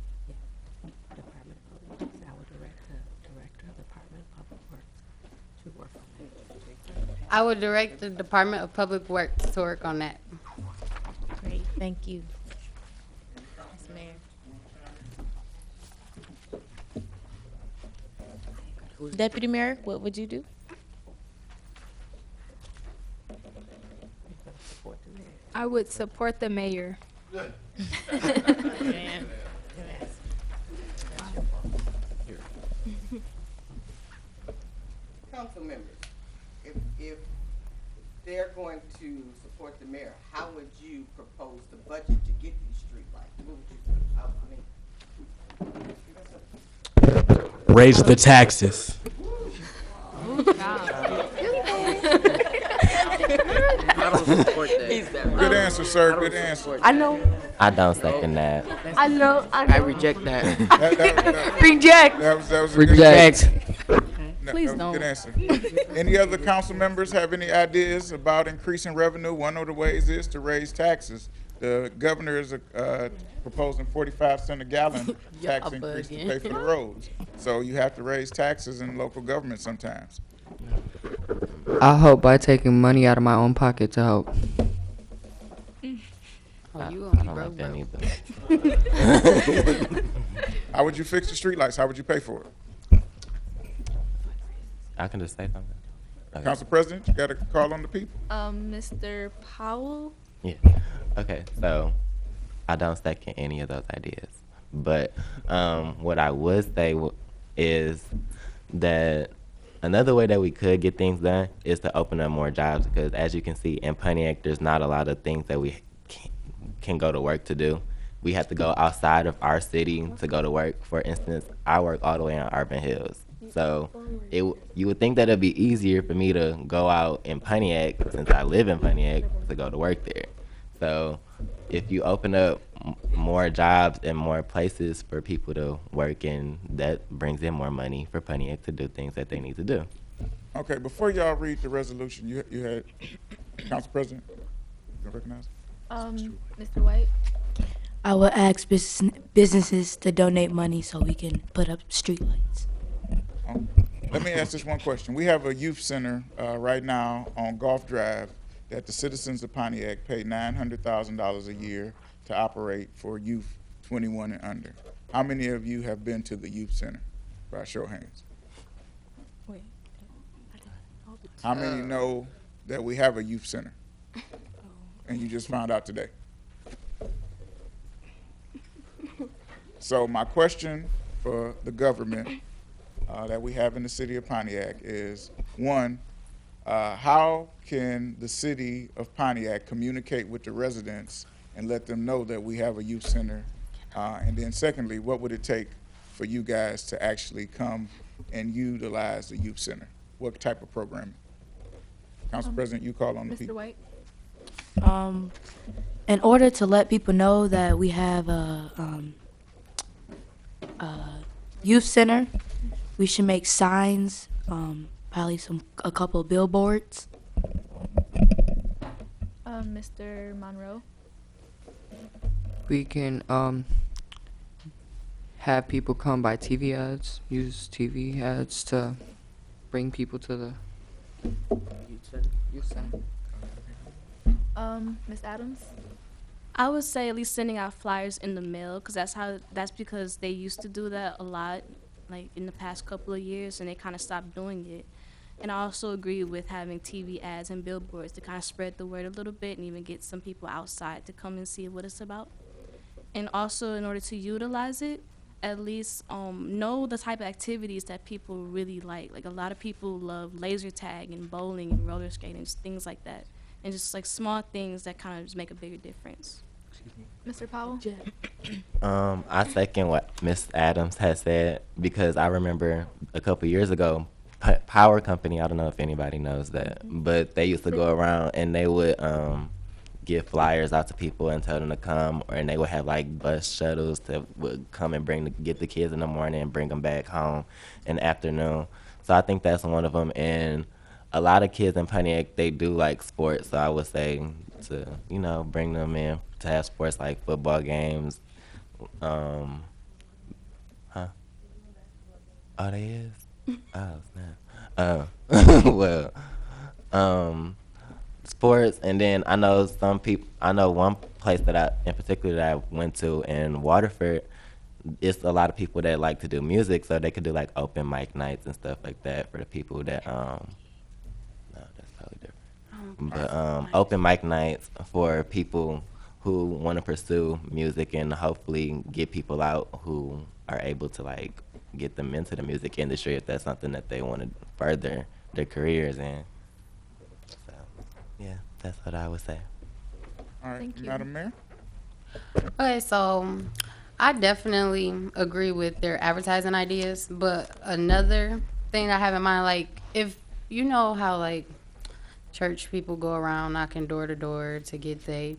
[SPEAKER 14] Yeah, Department of Public Works. I will direct the director of Department of Public Works to work on that.
[SPEAKER 6] I would direct the Department of Public Works to work on that.
[SPEAKER 16] Great, thank you. Ms. Mayor. Deputy Mayor, what would you do?
[SPEAKER 8] I would support the mayor.
[SPEAKER 1] council members, if they're going to support the mayor, how would you propose the budget to get these streetlights? What would you do?
[SPEAKER 9] Raise the taxes.
[SPEAKER 2] Good answer, sir. Good answer.
[SPEAKER 12] I know.
[SPEAKER 5] I don't second that.
[SPEAKER 12] I know.
[SPEAKER 13] I reject that.
[SPEAKER 12] Reject.
[SPEAKER 2] That was a
[SPEAKER 13] Reject.
[SPEAKER 6] Please
[SPEAKER 2] that was a
[SPEAKER 6] don't.
[SPEAKER 2] good answer. Any other council members have any ideas about increasing revenue? One of the ways is to raise taxes. The governor is proposing 45 cents a gallon tax increase to pay for the roads. So you have to raise taxes in local government sometimes.
[SPEAKER 13] I hope by taking money out of my own pocket to help.
[SPEAKER 5] I
[SPEAKER 6] you
[SPEAKER 5] don't like that either.
[SPEAKER 2] How would you fix the streetlights? How would you pay for it?
[SPEAKER 5] I can just say something. Okay.
[SPEAKER 2] Council President, you got to call on the people.
[SPEAKER 7] Mr. Powell?
[SPEAKER 5] Yeah. Okay. So I don't second any of those ideas, but what I would say is that another way that we could get things done is to open up more jobs, because as you can see in Pontiac, there's not a lot of things that we can go to work to do. We have to go outside of our city to go to work. For instance, I work all the way on Urban Hills. So you would think that it'd be easier for me to go out in Pontiac, since I live in Pontiac, to go to work there. So if you open up more jobs and more places for people to work in, that brings in more money for Pontiac to do things that they need to do.
[SPEAKER 2] Okay, before y'all read the resolution, you had, Council President, you recognize?
[SPEAKER 7] Mr. White?
[SPEAKER 12] I will ask businesses to donate money so we can put up streetlights.
[SPEAKER 2] Let me ask this one question. We have a youth center right now on Gulf Drive that the citizens of Pontiac pay $900,000 a year to operate for youth 21 and under. How many of you have been to the youth center? By a show of hands. How many know that we have a youth center? And you just found out today. So my question for the government that we have in the city of Pontiac is, one, how can the city of Pontiac communicate with the residents and let them know that we have a youth center? And then secondly, what would it take for you guys to actually come and utilize the youth center? What type of programming? Council President, you call on the
[SPEAKER 7] Mr.
[SPEAKER 2] people.
[SPEAKER 7] White?
[SPEAKER 12] In order to let people know that we have a youth center, we should make signs, probably a couple of billboards.
[SPEAKER 7] Mr. Monroe?
[SPEAKER 13] We can have people come by TV ads, use TV ads to bring people to the youth center.
[SPEAKER 7] Ms. Adams?
[SPEAKER 4] I would say at least sending out flyers in the mail, because that's because they used to do that a lot, like in the past couple of years, and they kind of stopped doing it. And I also agree with having TV ads and billboards to kind of spread the word a little bit and even get some people outside to come and see what it's about. And also, in order to utilize it, at least know the type of activities that people really like. Like a lot of people love laser tag and bowling and roller skating, things like that. And just like small things that kind of just make a bigger difference.
[SPEAKER 7] Mr. Powell?
[SPEAKER 5] I second what Ms. Adams has said, because I remember a couple years ago, Power Company, I don't know if anybody knows that, but they used to go around and they would give flyers out to people and tell them to come, and they would have like bus shuttles that would come and get the kids in the morning and bring them back home in the afternoon. So I think that's one of them. And a lot of kids in Pontiac, they do like sports, so I would say to, bring them in to have sports like football games. Oh, they is? Oh, snap. Sports, and then I know one place in particular that I went to in Waterford, it's a lot of people that like to do music, so they could do like open mic nights and stuff like that for the people that, no, that's totally different. But open mic nights for people who want to pursue music and hopefully get people out who are able to like get them into the music industry if that's something that they want to further their careers in. So, yeah, that's what I would say.
[SPEAKER 2] All right,
[SPEAKER 7] Thank you.
[SPEAKER 2] Madam Mayor?
[SPEAKER 6] Okay, so I definitely agree with their advertising ideas, but another thing I have in mind, like, if you know how, like, church people go around knocking door to door to get the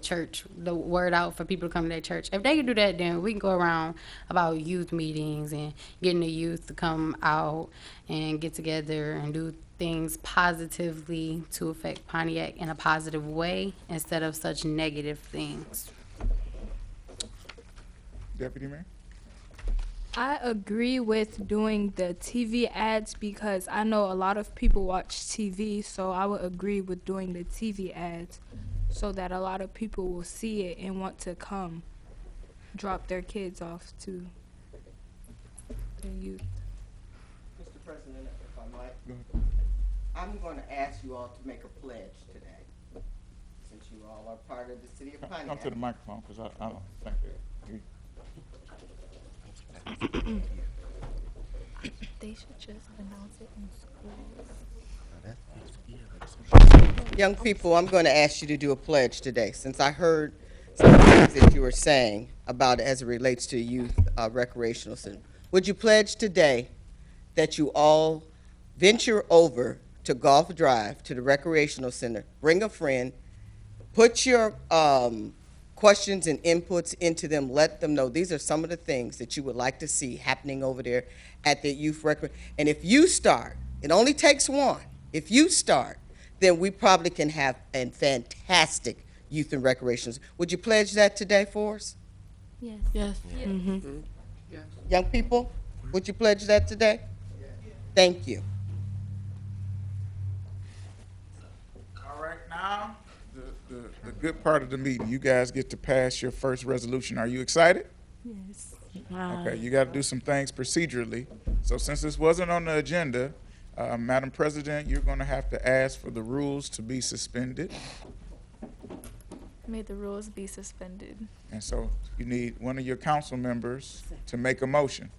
[SPEAKER 6] word out for people to come to their church. If they can do that, then we can go around about youth meetings and getting the youth to come out and get together and do things positively to affect Pontiac in a positive way instead of such negative things.
[SPEAKER 2] Deputy Mayor?
[SPEAKER 8] I agree with doing the TV ads because I know a lot of people watch TV, so I would agree with doing the TV ads so that a lot of people will see it and want to come drop their kids off to the youth.
[SPEAKER 1] Mr. President, if I might, I'm going to ask you all to make a pledge today, since you all are part of the city of Pontiac.
[SPEAKER 2] Come to the microphone, because I don't think that you.
[SPEAKER 7] They should just announce it in schools.
[SPEAKER 1] Young people, I'm going to ask you to do a pledge today, since I heard some things that you were saying about it as it relates to youth recreational center. Would you pledge today that you all venture over to Gulf Drive, to the recreational center, bring a friend, put your questions and inputs into them. Let them know these are some of the things that you would like to see happening over there at the youth record. And if you start, it only takes one. If you start, then we probably can have a fantastic youth and recreations. Would you pledge that today for us?
[SPEAKER 12] Yes.
[SPEAKER 14] Yes.
[SPEAKER 12] Mm-hmm.
[SPEAKER 1] Young people, would you pledge that today? Thank you.
[SPEAKER 2] All right, now, the good part of the meeting, you guys get to pass your first resolution. Are you excited?
[SPEAKER 12] Yes.
[SPEAKER 2] Okay, you got to do some things procedurally. So since this wasn't on the agenda, Madam President, you're going to have to ask for the rules to be suspended.
[SPEAKER 7] May the rules be suspended.
[SPEAKER 2] And so you need one of your council members to make a motion.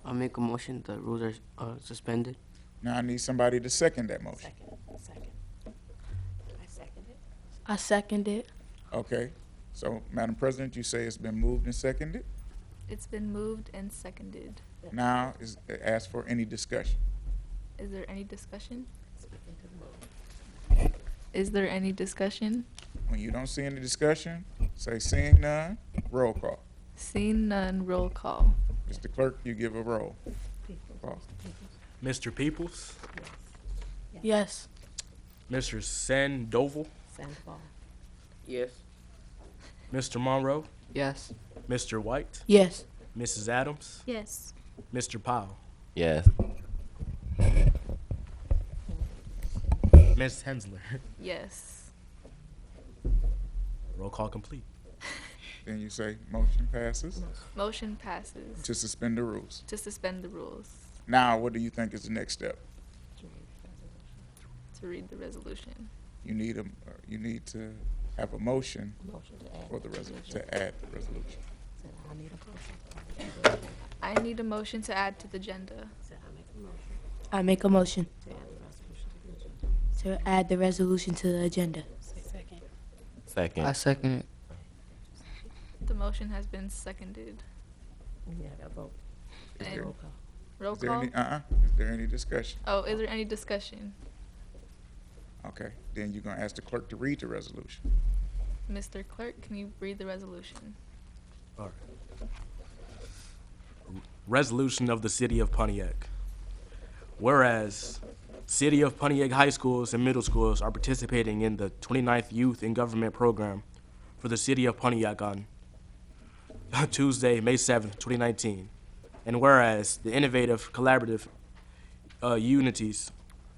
[SPEAKER 17] I'll make a motion the rules are suspended.
[SPEAKER 2] Now I need somebody to second that motion.
[SPEAKER 14] Second. I second it.
[SPEAKER 12] I second it.
[SPEAKER 2] Okay, so Madam President, you say it's been moved and seconded.
[SPEAKER 7] It's been moved and seconded.
[SPEAKER 2] Now is ask for any discussion.
[SPEAKER 7] Is there any discussion? Is there any discussion?
[SPEAKER 2] When you don't see any discussion, say seeing none, roll call.
[SPEAKER 7] Seeing none, roll call.
[SPEAKER 2] Mr. Clerk, you give a roll. Call.
[SPEAKER 9] Mr. Peoples,
[SPEAKER 12] Yes.
[SPEAKER 9] Mr. Sandoval,
[SPEAKER 14] Sandoval.
[SPEAKER 17] Yes.
[SPEAKER 9] Mr. Monroe,
[SPEAKER 17] Yes.
[SPEAKER 9] Mr. White,
[SPEAKER 12] Yes.
[SPEAKER 9] Mrs. Adams,
[SPEAKER 7] Yes.
[SPEAKER 9] Mr. Powell,
[SPEAKER 5] Yes.
[SPEAKER 9] Ms. Hensler.
[SPEAKER 7] Yes.
[SPEAKER 9] Roll call complete.
[SPEAKER 2] Then you say motion passes
[SPEAKER 7] Motion passes
[SPEAKER 2] to suspend the rules.
[SPEAKER 7] to suspend the rules.
[SPEAKER 2] Now, what do you think is the next step?
[SPEAKER 7] To read the resolution.
[SPEAKER 2] You need to have a motion
[SPEAKER 14] Motion to add.
[SPEAKER 2] for the to add the resolution.
[SPEAKER 14] Said I need a motion.
[SPEAKER 7] I need a motion to add to the agenda.
[SPEAKER 14] Said I make a motion
[SPEAKER 12] I make a motion
[SPEAKER 14] to add the resolution to the agenda.
[SPEAKER 12] to add the resolution to the agenda.
[SPEAKER 14] Second.
[SPEAKER 5] Second.
[SPEAKER 17] I second it.
[SPEAKER 7] The motion has been seconded.
[SPEAKER 14] Yeah, I got vote.
[SPEAKER 7] And
[SPEAKER 14] Roll call.
[SPEAKER 7] roll
[SPEAKER 2] Is there
[SPEAKER 7] call?
[SPEAKER 2] any, is there any discussion?
[SPEAKER 7] Oh, is there any discussion?
[SPEAKER 2] Okay, then you're gonna ask the clerk to read the resolution.
[SPEAKER 7] Mr. Clerk, can you read the resolution?
[SPEAKER 9] All right. Resolution of the City of Pontiac. Whereas City of Pontiac high schools and middle schools are participating in the 29th Youth in Government Program for the City of Pontiac on Tuesday, May 7th, 2019. And whereas the innovative, collaborative unities,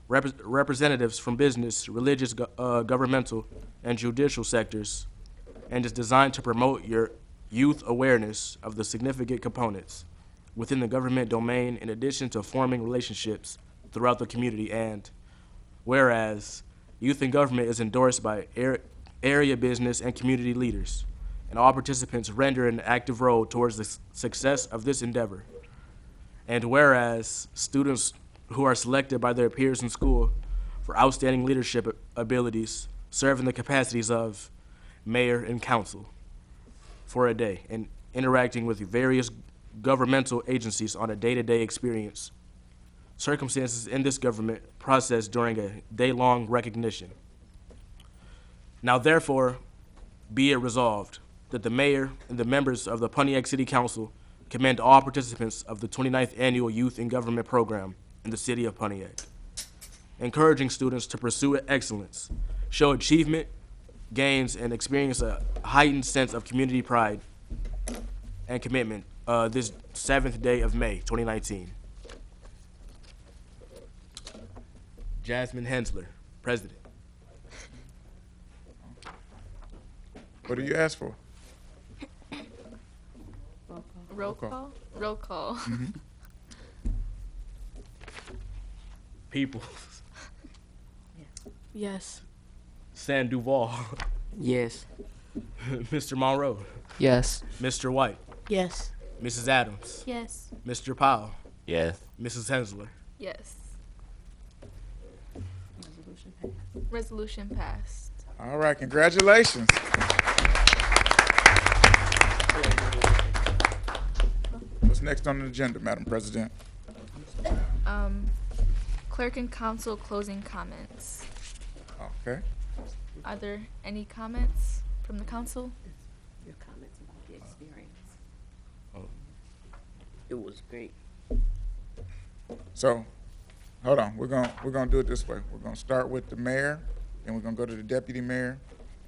[SPEAKER 9] representatives from business, religious, governmental, and judicial sectors, and is designed to promote your youth awareness of the significant components within the government domain in addition to forming relationships throughout the community. And whereas youth in government is endorsed by area business and community leaders, and all participants render an active role towards the success of this endeavor. And whereas students who are selected by their peers in school for outstanding leadership abilities serve in the capacities of mayor and council for a day and interacting with various governmental agencies on a day-to-day experience, circumstances in this government process during a day-long recognition. Now therefore, be it resolved that the mayor and the members of the Pontiac City Council commend all participants of the 29th Annual Youth in Government Program in the City of Pontiac, encouraging students to pursue excellence, show achievement, gains, and experience a heightened sense of community pride and commitment this 7th day of May, 2019. Jasmine Hensler, President.
[SPEAKER 2] What do you ask for?
[SPEAKER 7] Roll call? Roll call.
[SPEAKER 9] People.
[SPEAKER 12] Yes.
[SPEAKER 9] Sandoval.
[SPEAKER 17] Yes.
[SPEAKER 9] Mr. Monroe.
[SPEAKER 17] Yes.
[SPEAKER 9] Mr. White.
[SPEAKER 12] Yes.
[SPEAKER 9] Mrs. Adams.
[SPEAKER 15] Yes.
[SPEAKER 9] Mr. Powell.
[SPEAKER 5] Yes.
[SPEAKER 9] Mrs. Hensler.
[SPEAKER 7] Yes. Resolution passed.
[SPEAKER 2] All right, congratulations. What's next on the agenda, Madam President?
[SPEAKER 7] Clerk and council closing comments.
[SPEAKER 2] Okay.
[SPEAKER 7] Are there any comments from the council?
[SPEAKER 17] Your comments about the experience. It was great.
[SPEAKER 2] So, hold on. We're gonna do it this way. We're gonna start with the mayor, and we're gonna go to the deputy mayor,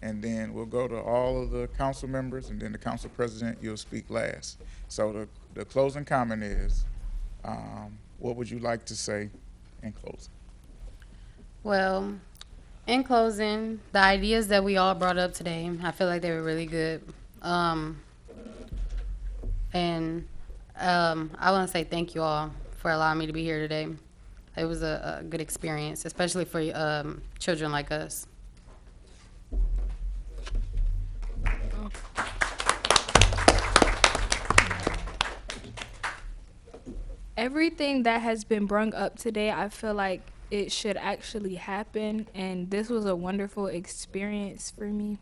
[SPEAKER 2] and then we'll go to all of the council members, and then the council president. You'll speak last. So the closing comment is, what would you like to say in closing?
[SPEAKER 6] Well, in closing, the ideas that we all brought up today, I feel like they were really good. I want to say thank you all for allowing me to be here today. It was a good experience, especially for children like us.
[SPEAKER 8] Everything that has been brought up today, I feel like it should actually happen, and this was a wonderful experience for me.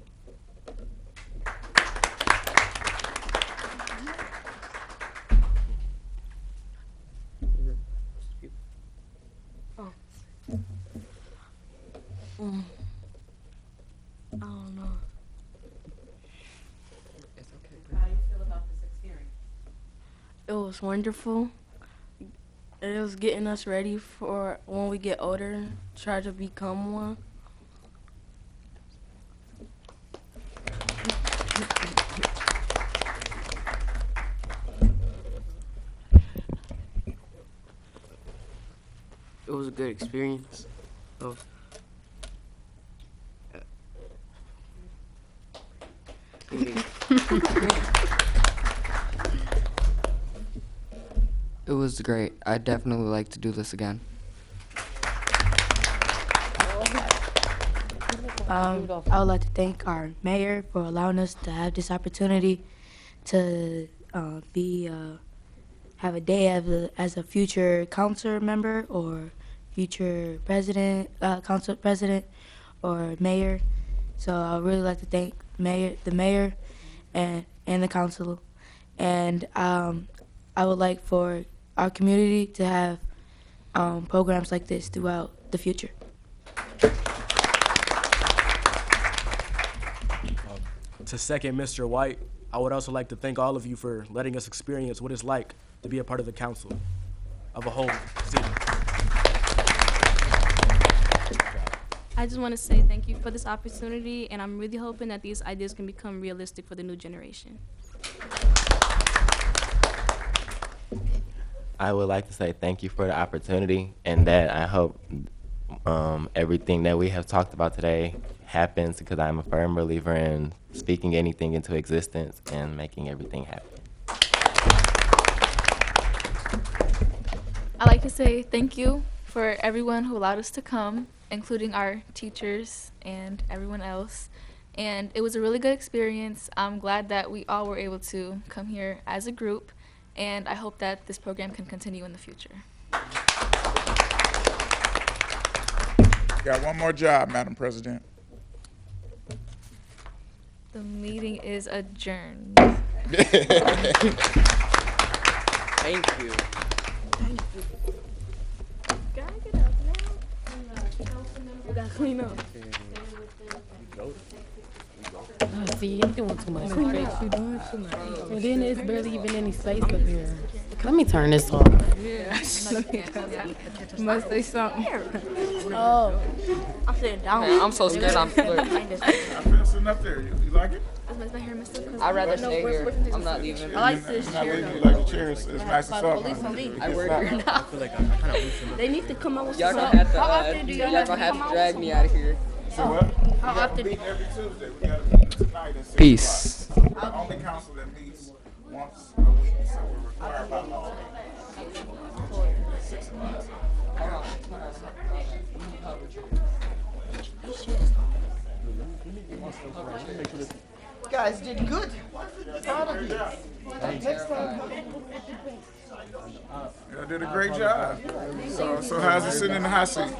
[SPEAKER 12] I don't know.
[SPEAKER 17] How do you feel about this experience?
[SPEAKER 12] It was wonderful. It was getting us ready for when we get older, try to become one.
[SPEAKER 17] It was a good experience. It was great. I'd definitely like to do this again.
[SPEAKER 12] I would like to thank our mayor for allowing us to have this opportunity to have a day as a future council member or future president, council president, or mayor. So I would really like to thank the mayor, and the council, and I would like for our community to have programs like this throughout the future.
[SPEAKER 9] To second Mr. White, I would also like to thank all of you for letting us experience what it's like to be a part of the council of a whole city.
[SPEAKER 4] I just want to say thank you for this opportunity, and I'm really hoping that these ideas can become realistic for the new generation.
[SPEAKER 5] I would like to say thank you for the opportunity, and that I hope everything that we have talked about today happens, because I'm a firm believer in speaking anything into existence and making everything happen.
[SPEAKER 7] I'd like to say thank you for everyone who allowed us to come, including our teachers and everyone else. And it was a really good experience. I'm glad that we all were able to come here as a group, and I hope that this program can continue in the future.
[SPEAKER 2] Got one more job, Madam President.
[SPEAKER 7] The meeting is adjourned.
[SPEAKER 17] Thank you.
[SPEAKER 4] We gotta clean up.
[SPEAKER 14] See, I'm doing too much. You're doing too much. And then there's barely even any space up here. Let me turn this off.
[SPEAKER 8] Must say something.
[SPEAKER 12] Oh, I'm sitting down.
[SPEAKER 17] Man, I'm so scared I'm split.
[SPEAKER 2] I feel sitting up there. You like it?
[SPEAKER 17] I'd rather stay here. I'm not leaving.
[SPEAKER 12] I like this
[SPEAKER 2] Not
[SPEAKER 12] chair.
[SPEAKER 2] leaving. You like the chair? It's nice and soft.
[SPEAKER 17] I work here now.
[SPEAKER 12] They need to come up with
[SPEAKER 17] Y'all
[SPEAKER 12] some.
[SPEAKER 17] gonna have to,
[SPEAKER 12] How often do y'all have to
[SPEAKER 17] gonna have
[SPEAKER 12] come
[SPEAKER 17] to
[SPEAKER 12] out
[SPEAKER 17] drag
[SPEAKER 12] with
[SPEAKER 17] me
[SPEAKER 12] some?
[SPEAKER 17] out of here.
[SPEAKER 2] So what?
[SPEAKER 12] How often?
[SPEAKER 2] Meeting every Tuesday. We got a meeting tonight at 6
[SPEAKER 17] Peace.
[SPEAKER 2] o'clock. The only council that meets once a week, so we're required by law. 6 o'clock.
[SPEAKER 1] You guys did good. Proud of you. Next time.
[SPEAKER 2] You did a great job. So how's it sitting in the hot seat?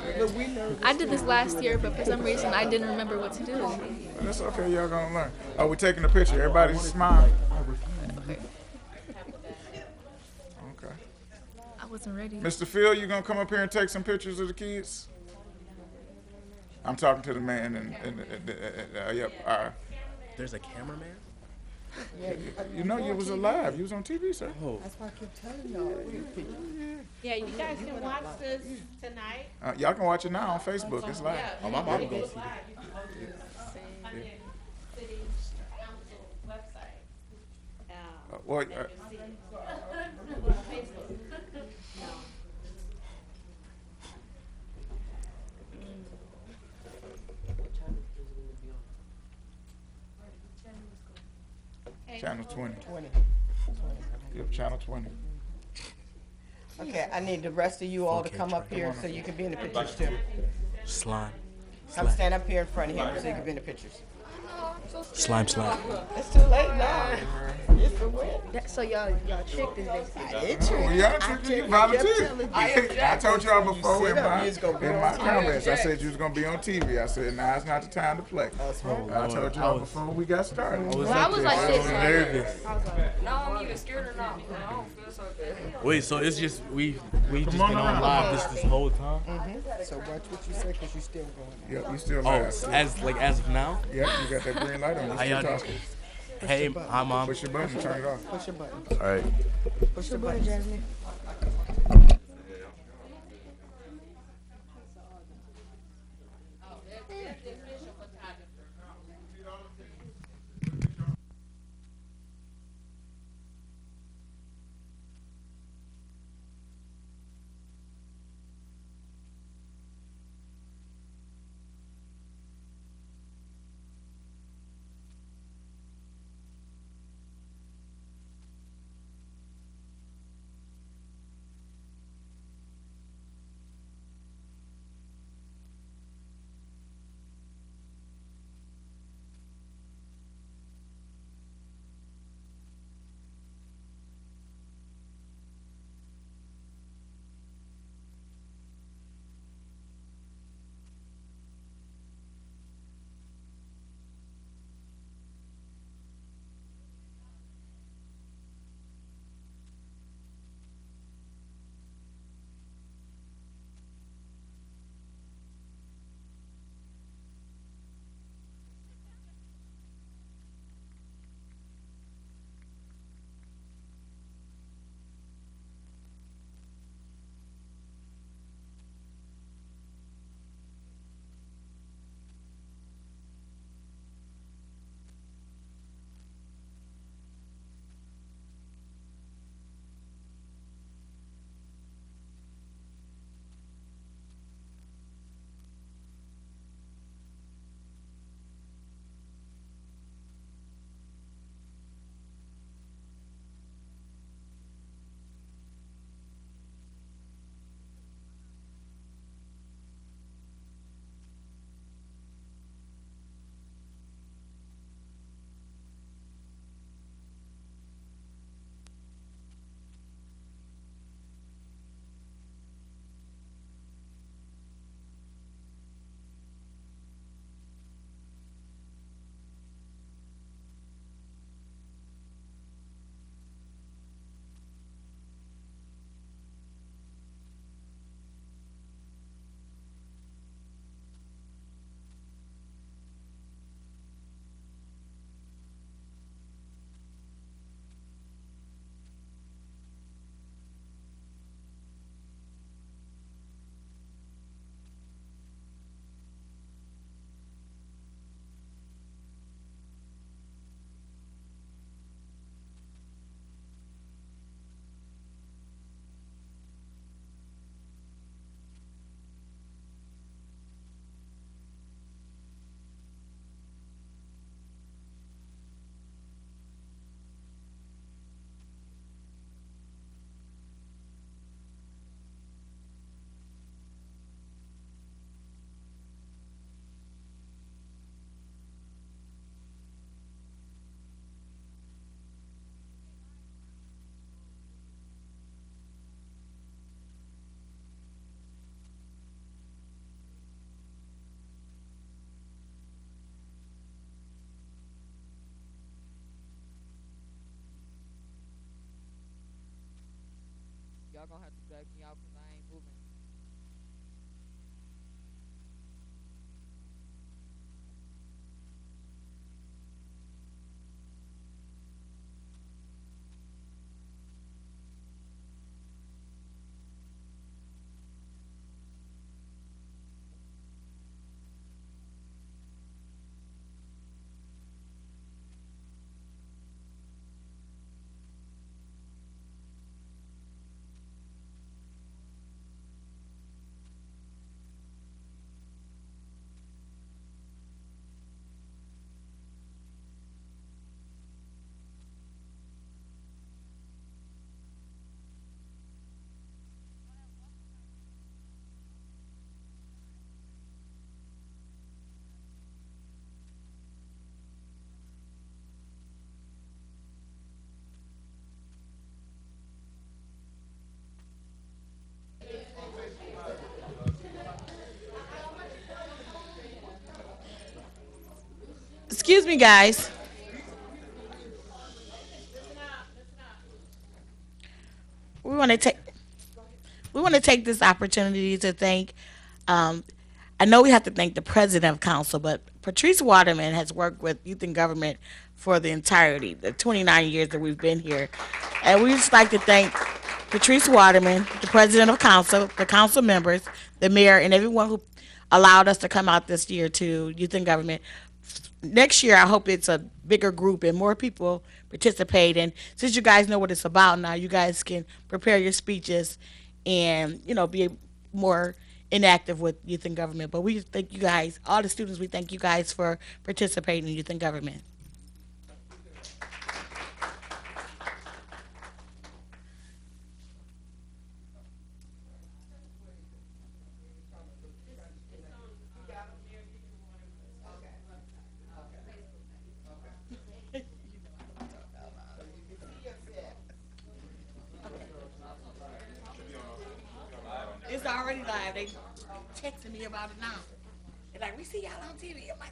[SPEAKER 7] I did this last year, but for some reason I didn't remember what to do.
[SPEAKER 2] That's okay. Y'all gonna learn. Oh, we're taking a picture. Everybody smile. Okay.
[SPEAKER 7] I wasn't ready.
[SPEAKER 2] Mr. Phil, you gonna come up here and take some pictures of the kids? I'm talking to the man yep.
[SPEAKER 9] There's a cameraman?
[SPEAKER 2] You know you was alive. You was on TV, sir.
[SPEAKER 9] Oh.
[SPEAKER 1] That's why I keep telling y'all.
[SPEAKER 16] Yeah, you guys can watch this tonight.
[SPEAKER 2] Y'all can watch it now on Facebook. It's live.
[SPEAKER 9] Oh, my mom goes see
[SPEAKER 16] City Council website.
[SPEAKER 2] Well, Channel 20.
[SPEAKER 1] 20.
[SPEAKER 2] Yep, Channel 20.
[SPEAKER 1] Okay, I need the rest of you all to come up here so you can be in the pictures too.
[SPEAKER 9] Slime.
[SPEAKER 1] Come stand up here in front of him so you can be in the pictures.
[SPEAKER 9] Slime.
[SPEAKER 1] It's too late now. It's a win.
[SPEAKER 12] So y'all tricked us basically.
[SPEAKER 1] I did trick
[SPEAKER 2] Well,
[SPEAKER 1] you.
[SPEAKER 2] y'all took you volunteered. I told y'all before in my comments. I said you was gonna be on TV. I said now it's not the time to play. I told y'all before we got started.
[SPEAKER 12] I was like this.
[SPEAKER 9] nervous.
[SPEAKER 12] I was like, no, I'm either scared or not. I don't feel so good.
[SPEAKER 9] Wait, so it's just we just been on live this whole time?
[SPEAKER 1] So watch what you say because you still going.
[SPEAKER 2] Yep, you still
[SPEAKER 9] Oh,
[SPEAKER 2] live.
[SPEAKER 9] as of now?
[SPEAKER 2] Yep, you got that green light on. You
[SPEAKER 9] How
[SPEAKER 2] still
[SPEAKER 9] y'all
[SPEAKER 2] talking.
[SPEAKER 9] Hey, hi mom.
[SPEAKER 2] Push your button, turn it off.
[SPEAKER 1] Push your button.
[SPEAKER 9] All right.
[SPEAKER 1] Push the button, Jasmine.
[SPEAKER 18] Y'all gonna have to drag me out because I ain't moving. Excuse me, guys. We want to take this opportunity to thank. I know we have to thank the president of council, but Patrice Waterman has worked with youth and government for the entirety, the 29 years that we've been here, and we just like to thank Patrice Waterman, the president of council, the council members, the mayor, and everyone who allowed us to come out this year to youth and government. Next year, I hope it's a bigger group and more people participate. And since you guys know what it's about now, you guys can prepare your speeches and, be more inactive with youth and government. But we thank you guys, all the students, we thank you guys for participating in youth and government. It's already live. They texting me about it now. They're like, we see y'all on TV. I'm like,